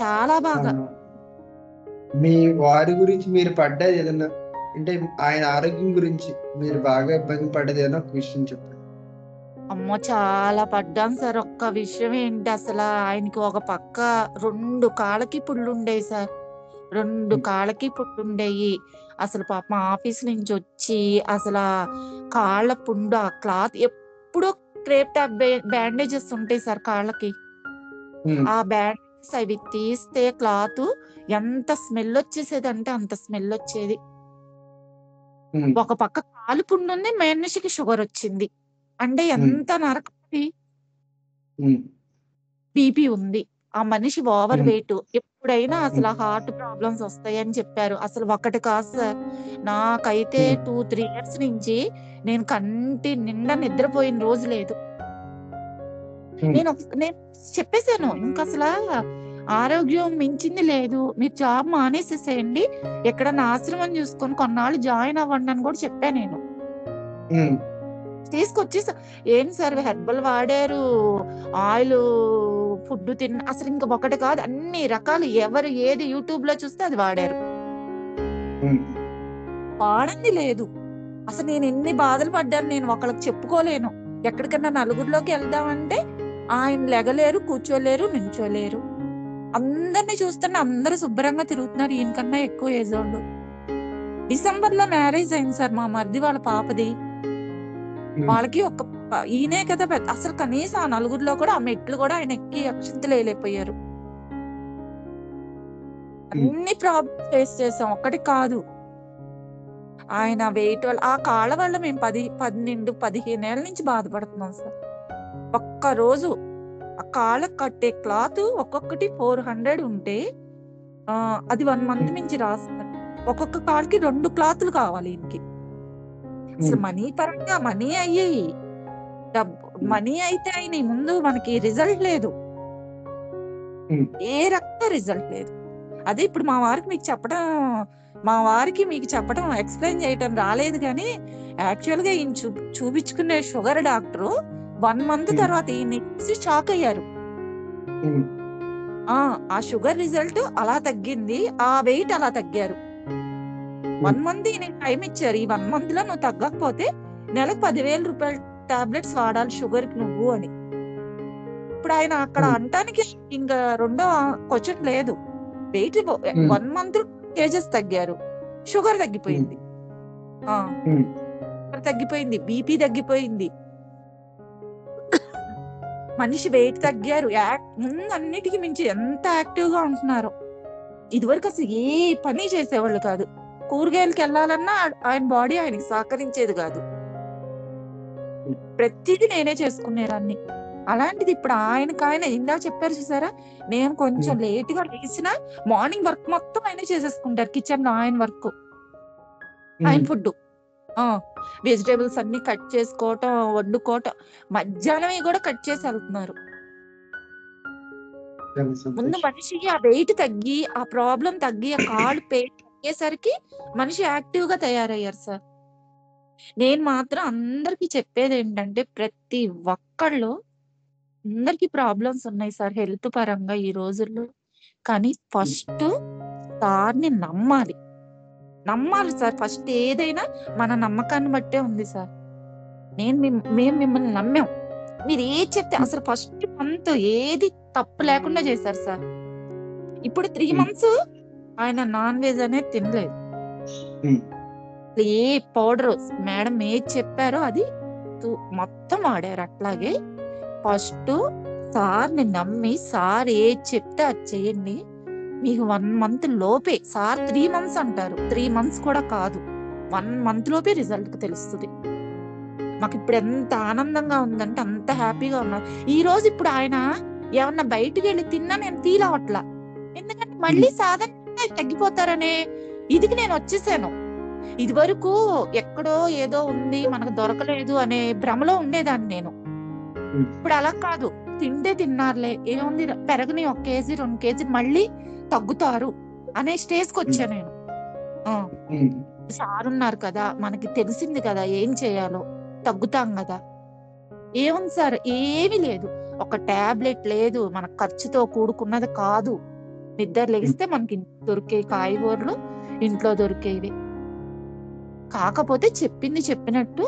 చాలా బాగా. మీ వారి గురించి మీరు పడ్డది ఏదన్నా అంటే ఆయన ఆరోగ్యం గురించి మీరు బాగా ఇబ్బంది పడ్డది ఏదైనా ఒక విషయం చెప్పండి. అమ్మో చాలా పడ్డాం సార్. ఒక్క విషయం ఏంటి, అసలు ఆయనకి ఒక పక్క 2 కాళ్ళకి పుళ్ళు ఉండేవి సార్. 2 కాళ్ళకి పుళ్ళు ఉండేవి. అసలు పాపం ఆఫీస్ నుంచి వచ్చి అసలు కాళ్ళ పుండు, ఆ క్లాత్ ఎప్పుడో క్రేప్ టాప్ బ్యాండేజెస్ ఉంటాయి సార్ కాళ్ళకి. ఆ బ్యాండేజెస్ అవి తీస్తే క్లాత్ ఎంత స్మెల్ వచ్చేసేది అంటే అంత స్మెల్ వచ్చేది. ఒక పక్క కాలు పుండు ఉంది, మనిషికి షుగర్ వచ్చింది అంటే ఎంత నరకది. బీపీ ఉంది, ఆ మనిషి ఓవర్ వెయిట్. ఎప్పుడైనా అసలు హార్ట్ ప్రాబ్లమ్స్ వస్తాయని చెప్పారు. అసలు ఒకటి కాదు సార్, నాకైతే 2-3 years నుంచి నేను కంటి నిండా నిద్రపోయిన రోజు లేదు. నేను చెప్పేశాను, ఇంకా అసలు ఆరోగ్యం మించింది లేదు, మీరు జాబ్ మానేసేసేయండి, ఎక్కడన్నా ఆశ్రమం చూసుకొని కొన్నాళ్ళు జాయిన్ అవ్వండి అని కూడా చెప్పాను నేను. తీసుకొచ్చేసా. ఏం సార్ హెర్బల్ వాడారు, ఆయిల్ ఫుడ్ అసలు ఇంకా ఒకటి కాదు అన్ని రకాలు, ఎవరు ఏది యూట్యూబ్ లో చూస్తే అది వాడారు. వాడంది లేదు. అసలు నేను ఎన్ని బాధలు పడ్డాను నేను ఒకళ్ళకి చెప్పుకోలేను. ఎక్కడికన్నా నలుగురిలోకి వెళ్దామంటే ఆయన లెగలేరు, కూర్చోలేరు, నించోలేరు. అందరినీ చూస్తున్నా అందరూ శుభ్రంగా తిరుగుతున్నారు, ఈయనకన్నా ఎక్కువ ఏజ్ వాళ్ళు. డిసెంబర్ లో మ్యారేజ్ అయింది సార్ మా మరిది వాళ్ళ పాపది. వాళ్ళకి ఈయనే కదా అసలు కనీసం ఆ నలుగురిలో కూడా ఆ మెట్లు కూడా ఆయన ఎక్కి అక్షింతలు వేయలేకపోయారు. అన్ని ప్రాబ్లమ్స్ ఫేస్ చేసాం, ఒక్కటి కాదు. ఆయన వెయిట్ వల్ల, ఆ కాళ్ళ వల్ల మేము 12-15 ఏళ్ళ నుంచి బాధపడుతున్నాం సార్. ఒక్క రోజు ఆ కాళ్ళకు కట్టే క్లాత్ ఒక్కొక్కటి 400 ఉంటే అది 1 month నుంచి రాస్తారు. ఒక్కొక్క కాళ్ళకి 2 క్లాతులు కావాలి ఈయనకి. అసలు మనీ పరంగా మనీ అయ్యాయి, మనీ అయితే అయినాయి, ముందు మనకి రిజల్ట్ లేదు, ఏ రకంగా రిజల్ట్ లేదు. అదే ఇప్పుడు మా వారికి మీకు చెప్పడం ఎక్స్ప్లెయిన్ చేయటం రాలేదు. కానీ యాక్చువల్ గా ఈయన చూపించుకునే షుగర్ డాక్టర్ 1 month తర్వాత ఈయన షాక్ అయ్యారు. ఆ షుగర్ రిజల్ట్ అలా తగ్గింది, ఆ వెయిట్ అలా తగ్గారు. 1 month ఈయనకి టైం ఇచ్చారు. ఈ 1 month లో నువ్వు తగ్గకపోతే నెలకు 10,000 రూపాయల టాబ్లెట్స్ వాడాలి షుగర్ కి నువ్వు అని. ఇప్పుడు ఆయన అక్కడ అంటానికి ఇంకా రెండో క్వశ్చన్ లేదు. వెయిట్ 1 month కేజెస్ తగ్గారు, షుగర్ తగ్గిపోయింది, బీపీ తగ్గిపోయింది, మనిషి వెయిట్ తగ్గారు. ముందు అన్నిటికీ మించి ఎంత యాక్టివ్ గా ఉంటున్నారు. ఇదివరకు అసలు ఏ పని చేసేవాళ్ళు కాదు. కూరగాయలకి వెళ్ళాలన్నా ఆయన బాడీ ఆయనకి సహకరించేది కాదు, ప్రతిదీ నేనే చేసుకునేదాన్ని. అలాంటిది ఇప్పుడు ఆయన ఇందా చెప్పారు చూసారా, నేను కొంచెం లేట్ గా లేచినా మార్నింగ్ వర్క్ మొత్తం ఆయన చేసేసుకుంటారు. కిచెన్ లో ఆయన వర్క్, ఆయన ఫుడ్, వెజిటేబుల్స్ అన్ని కట్ చేసుకోవటం, వండుకోవటం, మధ్యాహ్నం కూడా కట్ చేసి వెళ్తున్నారు. చాలా ముందు సంతోషం. మనిషికి ఆ వెయిట్ తగ్గి, ఆ ప్రాబ్లం తగ్గి, ఆ కాళ్ళు పెయిన్ తగ్గేసరికి మనిషి యాక్టివ్ గా తయారయ్యారు సార్. నేను మాత్రం అందరికి చెప్పేది ఏంటంటే, ప్రతి ఒక్కళ్ళు అందరికి ప్రాబ్లమ్స్ ఉన్నాయి సార్ హెల్త్ పరంగా ఈ రోజుల్లో. కానీ ఫస్ట్ సార్ని నమ్మాలి. నమ్మాలి సార్. ఫస్ట్ ఏదైనా మన నమ్మకాన్ని బట్టే ఉంది సార్. మేము మిమ్మల్ని నమ్మాం. మీరు ఏది చెప్తే అసలు ఫస్ట్ మంత్ ఏది తప్పు లేకుండా చేశారు సార్. ఇప్పుడు 3 మంత్స్ ఆయన నాన్ వెజ్ అనేది తినలేదు. ఏ పౌడర్ మేడం ఏది చెప్పారో అది మొత్తం వాడారు. అట్లాగే ఫస్ట్ సార్ని నమ్మి సార్ ఏది చెప్తే అది చేయండి. మీకు 1 మంత్ లోపే, సార్ 3 మంత్స్ అంటారు, 3 మంత్స్ కూడా కాదు, 1 మంత్ లోపే రిజల్ట్ తెలుస్తుంది. మాకు ఇప్పుడు ఎంత ఆనందంగా ఉందంటే అంత హ్యాపీగా ఉన్నారు. ఈ రోజు ఇప్పుడు ఆయన ఏమన్నా బయటికి వెళ్ళి తిన్నా నేను ఫీల్ అవ్వట్లా. ఎందుకంటే మళ్ళీ సాధారణంగా తగ్గిపోతారనే ఇదికి నేను వచ్చేసాను. ఇది వరకు ఎక్కడో ఏదో ఉంది, మనకు దొరకలేదు అనే భ్రమలో ఉండేదాన్ని నేను. ఇప్పుడు అలా కాదు, తింటే తిన్నారులే, ఏముంది, పెరగని 1 కేజీ 2 కేజీ మళ్ళీ తగ్గుతారు అనే స్టేజ్కి వచ్చా నేను. సార్ ఉన్నారు కదా, మనకి తెలిసింది కదా ఏం చేయాలో, తగ్గుతాం కదా. ఏముంది సార్, ఏమీ లేదు, ఒక టాబ్లెట్ లేదు, మన ఖర్చుతో కూడుకున్నది కాదు. నిద్ర లెగిస్తే మనకి దొరికే కాయగూరలు ఇంట్లో దొరికేవి. కాకపోతే చెప్పింది చెప్పినట్టు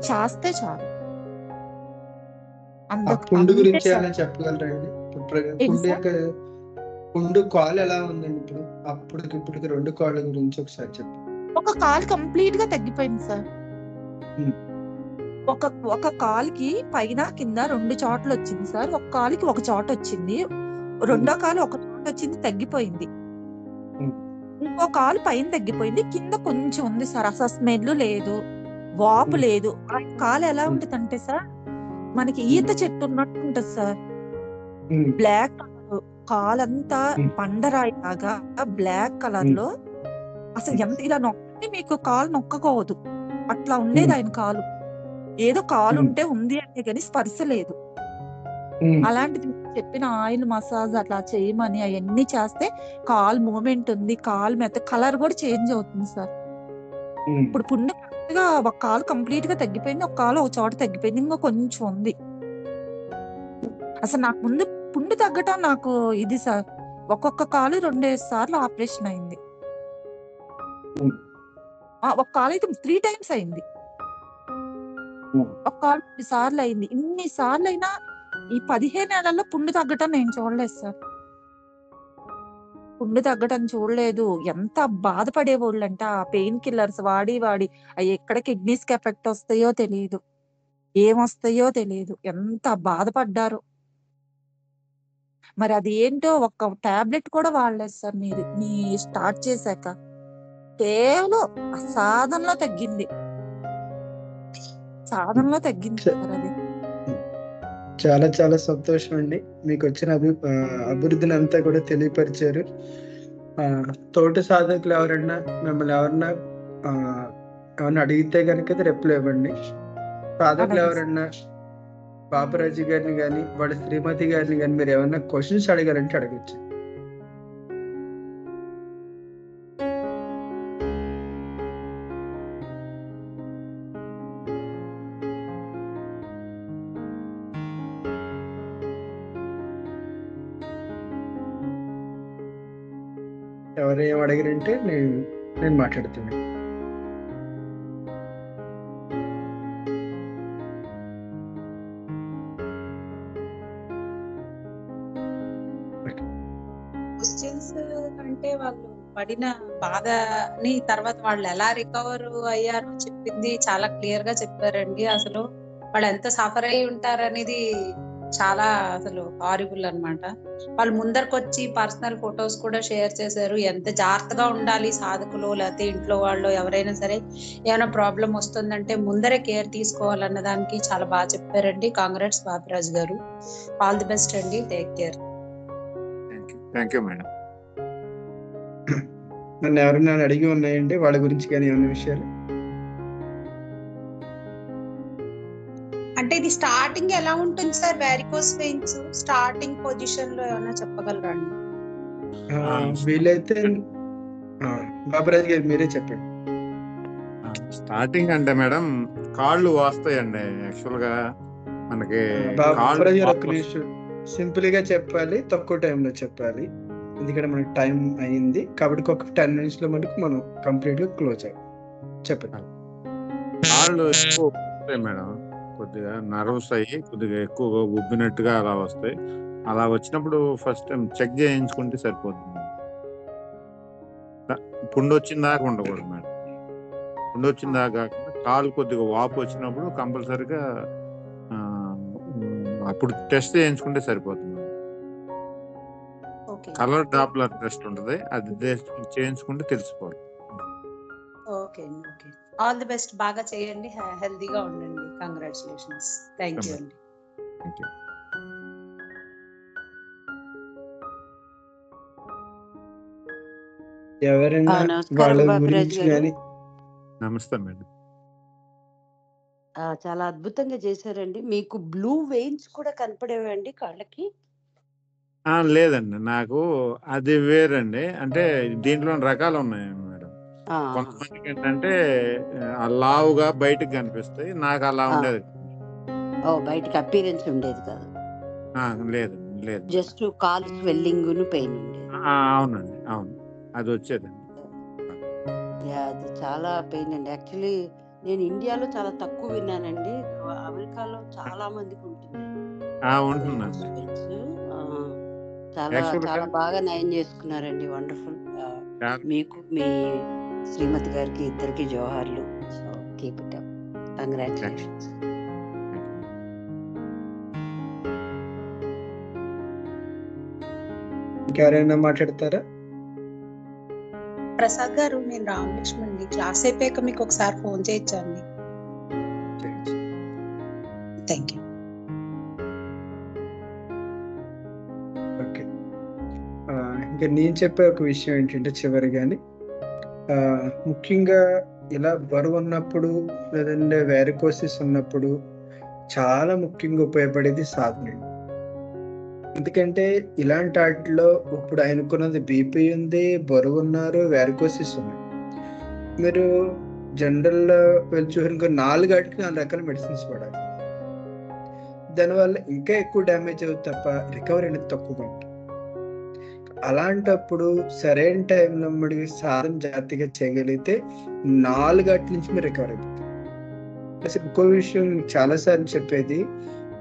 చేస్తే చాలు. పుండు గురించి ఏమైనా చెప్పగలరండి? పుండు యొక్క పుండు కాలు ఎలా ఉందండి ఇప్పుడు? అప్పటికి 2 కాళ్ళ గురించి ఒకసారి చెప్పండి. ఒక కాలు కంప్లీట్ గా తగ్గిపోయింది సార్. ఒక కాలుకి పైన కింద 2 చోట్ల వచ్చింది సార్. ఒక కాలుకి 1 చోట వచ్చింది, రెండో కాలు 1 చోట వచ్చింది, తగ్గిపోయింది. ఇంకో కాలు పైన తగ్గిపోయింది, కింద కొంచెం ఉంది సార్. అసలు స్మెల్ లేదు, వాపు లేదు. ఆ కాలు ఎలా ఉంటదంటే సార్, మనకి ఈత చెట్టు ఉన్నట్టు ఉంటది సార్. బ్లాక్ కలర్ కాలంతా బండరాయి లాగా బ్లాక్ కలర్ లో. అసలు ఎంత ఇలా నొక్కి మీకు కాలు నొక్కకోవద్దు, అట్లా ఉండేది ఆయన కాలు. ఏదో కాలు ఉంటే ఉంది అంటే గాని స్పర్శ లేదు. అలాంటిది చెప్పిన ఆయిల్ మసాజ్ అట్లా చేయమని అవన్నీ చేస్తే కాల్ మూమెంట్ ఉంది, కాల్ మెత్త కలర్ కూడా చేంజ్ అవుతుంది సార్. ఇప్పుడు పుండు కరెక్ట్ గా ఒక కాలు కంప్లీట్ గా తగ్గిపోయింది, ఒక కాలు 1 చోట తగ్గిపోయింది, ఇంకా కొంచెం ఉంది. అసలు నాకు ముందు పుండు తగ్గటం నాకు ఇది సార్. ఒక్కొక్క కాలు 2 సార్లు ఆపరేషన్ అయింది. ఒక కాలు అయితే 3 టైమ్స్ అయింది, ఒక కాలు 2 సార్లు అయింది. ఇన్ని సార్లు అయినా ఈ 15 నెలల్లో పుండు తగ్గటం నేను చూడలేదు సార్. పుండు తగ్గటం చూడలేదు. ఎంత బాధపడేవాళ్ళు అంటే ఆ పెయిన్ కిల్లర్స్ వాడి అవి ఎక్కడ కిడ్నీస్ కి ఎఫెక్ట్ వస్తాయో తెలియదు, ఏమొస్తాయో తెలియదు, ఎంత బాధపడ్డారో. మరి అది ఏంటో ఒక్క టాబ్లెట్ కూడా వాడలేదు సార్. మీ స్టార్ట్ చేశాక కేవలం సాధనలో తగ్గింది, సాధనలో తగ్గింది సార్ అది. చాలా చాలా సంతోషం అండి. మీకు వచ్చిన అభివృద్ధిని అంతా కూడా తెలియపరిచారు. తోటి సాధకులు ఎవరన్నా మిమ్మల్ని ఎవరన్నా అడిగితే కనుక రిప్లై ఇవ్వండి. సాధకులు ఎవరన్నా బాబురాజు గారిని కానీ వాళ్ళ శ్రీమతి గారిని కానీ మీరు ఏమన్నా క్వశ్చన్స్ అడగాలంటే అడగచ్చు. ఎవరు ఏం అడిగారంటే నేను మాట్లాడుతున్నాను. క్వశ్చన్స్ అంటే వాళ్ళు పడిన బాధని తర్వాత వాళ్ళు ఎలా రికవర్ అయ్యారో చెప్పింది చాలా క్లియర్ గా చెప్పారండి. అసలు వాళ్ళు ఎంత సఫర్ అయి ఉంటారనేది చాలా అసలు హారిబుల్ అన్నమాట. వాళ్ళు ముందరకొచ్చి పర్సనల్ ఫొటోస్ కూడా షేర్ చేశారు. ఎంత జాగ్రత్తగా ఉండాలి సాధకులు లేకపోతే ఇంట్లో వాళ్ళు ఎవరైనా సరే, ఏమైనా ప్రాబ్లం వస్తుందంటే ముందరే కేర్ తీసుకోవాలన్న దానికి చాలా బాగా చెప్పారండి. కాంగ్రాట్స్ బాబురాజు గారు, ఆల్ ది బెస్ట్ అండి, take care. Thank you madam. నన్ను ఎవరైనా అడిగి ఉన్నాయండి వాళ్ళ గురించి కానీ ఏమైనా విషయాలు? అంటే ఇది స్టార్టింగ్ ఎలా ఉంటుంది sir? Varicose veins starting position లో ఏమైనా చెప్పగలరా అండి? వీలైతే బాబురాజు గారు మీరే చెప్పండి. స్టార్టింగ్ అంటే మేడం కాళ్ళు వాస్తాయండి. యాక్చువల్ గా మనకి బాబురాజు గారు ఒక నిమిషం సింపుల్ గా చెప్పాలి, తక్కువ టైంలో చెప్పాలి, ఎందుకంటే మనకి టైం అయింది కాబట్టి ఒక 10 minutes లో మనకు మనం కంప్లీట్ గా క్లోజ్ అయ్యాం. చెప్పండి. కాళ్ళు ఎక్కువ వస్తాయి మేడం, కొద్దిగా నర్వస్ అయ్యి కొద్దిగా ఎక్కువగా ఉబ్బినట్టుగా అలా వస్తాయి. అలా వచ్చినప్పుడు ఫస్ట్ టైం చెక్ చేయించుకుంటే సరిపోతుంది. పుండు వచ్చిన దాకా ఉండకూడదు మేడం. పుండు వచ్చిన దాకా కాకుండా కాలు కొద్దిగా వాపు వచ్చినప్పుడు కంపల్సరిగా అప్పుడు టెస్ట్ చేయించుకుంటే సరిపోతుంది. కలర్ డాప్లర్ టెస్ట్ ఉంటుంది, అది చేయించుకుంటే తెలిసిపోతుంది. Okay okay, all the best. బాగా చేయండి, హెల్తీగా ఉండండి. కంగ్రాచులేషన్స్. థ్యాంక్ యూ అండి. Thank you. ఎవరైనా వాళ్ళ గురించి కానీ. నమస్తే మేడం. చాలా అద్భుతంగా చేశారండి. మీకు బ్లూ వెయిన్స్ కూడా కనపడేవండి కాళ్ళకి? లేదండి, నాకు అది వేరండి. అంటే దీంట్లో రకాలు ఉన్నాయి మేడం. కొంతమందికి ఏంటంటే లావుగా బయటకు కనిపిస్తాయి, నాకు అలా ఉండేది. బయటకి అపీరెన్స్ ఉండేది కాదు? లేదు లేదు, జస్ట్ కాలు స్వెల్లింగ్ పెయిన్ ఉండేది. అవునండి, అవును, అది వచ్చేదండి. అది చాలా పెయిన్ అండి. యాక్చువల్లీ నేను ఇండియాలో చాలా తక్కువ విన్నానండి, అమెరికాలో చాలా మందికి ఉంటుంది. చాలా చాలా బాగా నయం చేసుకున్నారండి. వండర్ఫుల్. మీకు మీ శ్రీమతి గారికి ఇద్దరికి జోహార్లు. So keep it up. Congratulations. ఇంకెవరైనా మాట్లాడతారా? ప్రసాద్ గారు, నేను రామలక్ష్మణ్. క్లాస్ అయిపోయాక మీకు ఒకసారి ఫోన్ చేయొచ్చండి? Thank you. ఓకే, ఇంకా నేను చెప్పే ఒక విషయం ఏంటంటే చివరిగాని ముఖ్యంగా ఇలా బరువు ఉన్నప్పుడు లేదంటే వారికోసిస్ ఉన్నప్పుడు చాలా ముఖ్యంగా ఉపయోగపడేది సాధన. ఎందుకంటే ఇలాంటి వాటిలో ఇప్పుడు ఆయనకున్నది బీపీ ఉంది, బరువు ఉన్నారు, వారికోసిస్ ఉన్నాయి. మీరు జనరల్ వెళ్ళి చూసిన 4 గంటలకు 4 రకాల మెడిసిన్స్ వాడాలి. దానివల్ల ఇంకా ఎక్కువ డ్యామేజ్ అవుతుంది తప్ప రికవరీ అనేది తక్కువగా ఉంటుంది. అలాంటప్పుడు సరైన టైంలో మీరు సాధన జాగ్రత్తగా చేయగలిగితే 4 గంటల నుంచి మీరు రికవర్ అయిపోతారు. ప్లస్ ఇంకో విషయం చాలాసార్లు చెప్పేది,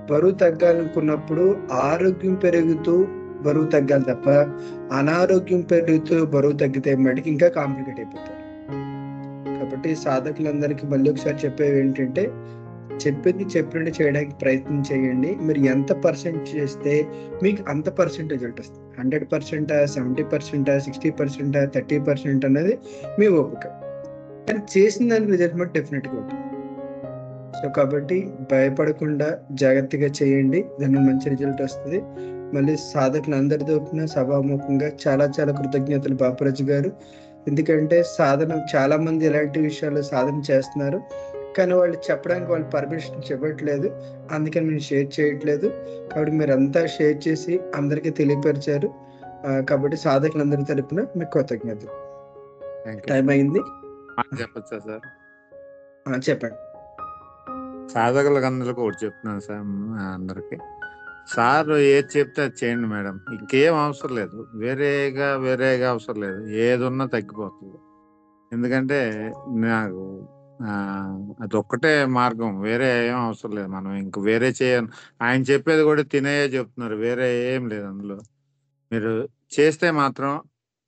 బరువు తగ్గాలనుకున్నప్పుడు ఆరోగ్యం పెరుగుతూ బరువు తగ్గాలి తప్ప అనారోగ్యం పెరుగుతూ బరువు తగ్గితే మటుకు ఇంకా కాంప్లికేట్ అయిపోతారు. కాబట్టి సాధకులందరికీ మళ్ళీ ఒకసారి చెప్పేవి ఏంటంటే, చెప్పింది చెప్పినట్టు చేయడానికి ప్రయత్నం చేయండి. మీరు ఎంత పర్సెంట్ చేస్తే మీకు అంత పర్సెంట్ రిజల్ట్ వస్తుంది. 100%, 70%, 60%, 30% అనేది మీ ఓపిక, కానీ చేసిన దానికి రిజల్ట్ మటు డెఫినెట్గా ఉంటుంది. సో కాబట్టి భయపడకుండా జాగ్రత్తగా చేయండి, దాని మంచి రిజల్ట్ వస్తుంది. మళ్ళీ సాధకులు అందరి తరపున సభాముఖంగా చాలా చాలా కృతజ్ఞతలు బాపురాజు గారు. ఎందుకంటే సాధన చాలా మంది ఎలాంటి విషయాలు సాధన చేస్తున్నారు, కానీ వాళ్ళు చెప్పడానికి వాళ్ళు పర్మిషన్ చెప్పట్లేదు, అందుకని మేము షేర్ చేయట్లేదు. కాబట్టి మీరు అంతా షేర్ చేసి అందరికీ తెలియపరిచారు. కాబట్టి సాధకులందరి తరపున మీకు కృతజ్ఞతలు. టైం అయింది. చెప్పచ్చా సార్? చెప్పండి. సాధకులకు అందరికి ఒకటి చెప్తున్నాను సార్, అందరికి. సార్ ఏది చెప్తే అది చేయండి మేడం, ఇంకేం అవసరం లేదు, వేరేగా అవసరం లేదు, ఏది ఉన్నా తగ్గిపోతుంది. ఎందుకంటే నాకు అదొక్కటే మార్గం, వేరే ఏం అవసరం లేదు. మనం ఇంక వేరే చేయను. ఆయన చెప్పేది కూడా తినేయే చెప్తున్నారు, వేరే ఏం లేదు అందులో. మీరు చేస్తే మాత్రం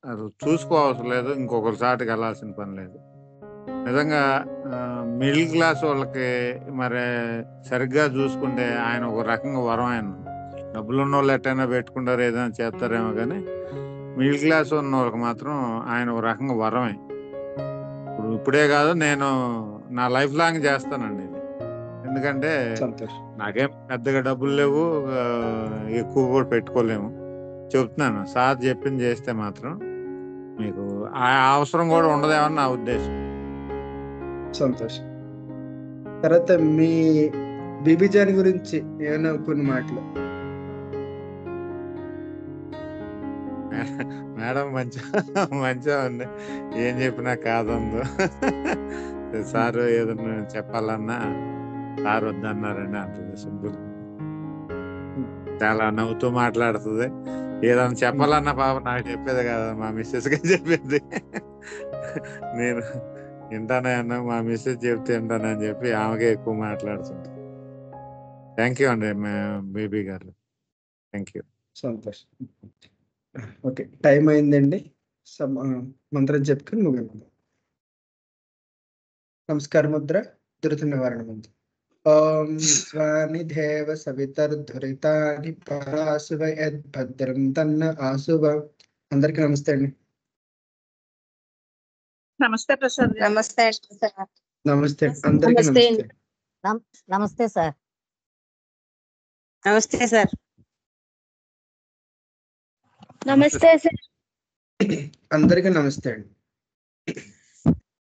అది చూసుకోవసరం లేదు, ఇంకొకరి చాటుకి వెళ్ళాల్సిన పని లేదు. నిజంగా మిడిల్ క్లాస్ వాళ్ళకి మరి సరిగ్గా చూసుకుంటే ఆయన ఒక రకంగా వరం. ఆయన డబ్బులు ఉన్న వాళ్ళు ఎట్టైనా పెట్టుకుంటారు, ఏదైనా చేస్తారేమో, కానీ మిడిల్ క్లాస్ ఉన్న వాళ్ళకి మాత్రం ఆయన ఒక రకంగా వరమే. ఇప్పుడే కాదు, నేను నా లైఫ్ లాంగ్ చేస్తానండి ఇది. ఎందుకంటే నాకేం పెద్దగా డబ్బులు లేవు, ఎక్కువ కూడా పెట్టుకోలేము. చెప్తున్నాను, సార్ చెప్పింది చేస్తే మాత్రం మీకు ఆ అవసరం కూడా ఉండదేమని నా ఉద్దేశం. సంతోషం. తర్వాత మీ బీబీ జాన్ గురించి ఏమైనా కొన్ని మాటలు. మేడం మంచిగా ఉంది, ఏం చెప్పినా కాదందు. సారు ఏదన్నా చెప్పాలన్నా సార్ వద్దన్నారండి, అంటుంది సింపుల్. చాలా నవ్వుతూ మాట్లాడుతుంది. ఏదన్నా చెప్పాలన్నా పాప నాకు చెప్పేది కదా, మా మిస్సెస్ గా చెప్పింది. నేను వింటానే అన్నా, మా మిస్సెస్ చెప్తే వింటానని చెప్పి ఆమెకే ఎక్కువ మాట్లాడుతుంది. థ్యాంక్ యూ అండి బేబీ గారు, థ్యాంక్ యూ. సంతోషం. ఓకే, టైం అయిందండి. మంత్రం చెప్పుకొని ముగింపు. నమస్కార ముద్ర, దురిత నివారణ మంత్రం. ఓం స్వామి దేవ సవితర్ధురితాని పరాసువ యద్భద్రం తన్న ఆసువ. అందరికీ నమస్తే అండి. నమస్తే ప్రసాద్. నమస్తే. నమస్తే అందరికీ నమస్తే. నమస్తే సార్. నమస్తే సార్. నమస్తే సార్. అందరికీ నమస్తే అండి.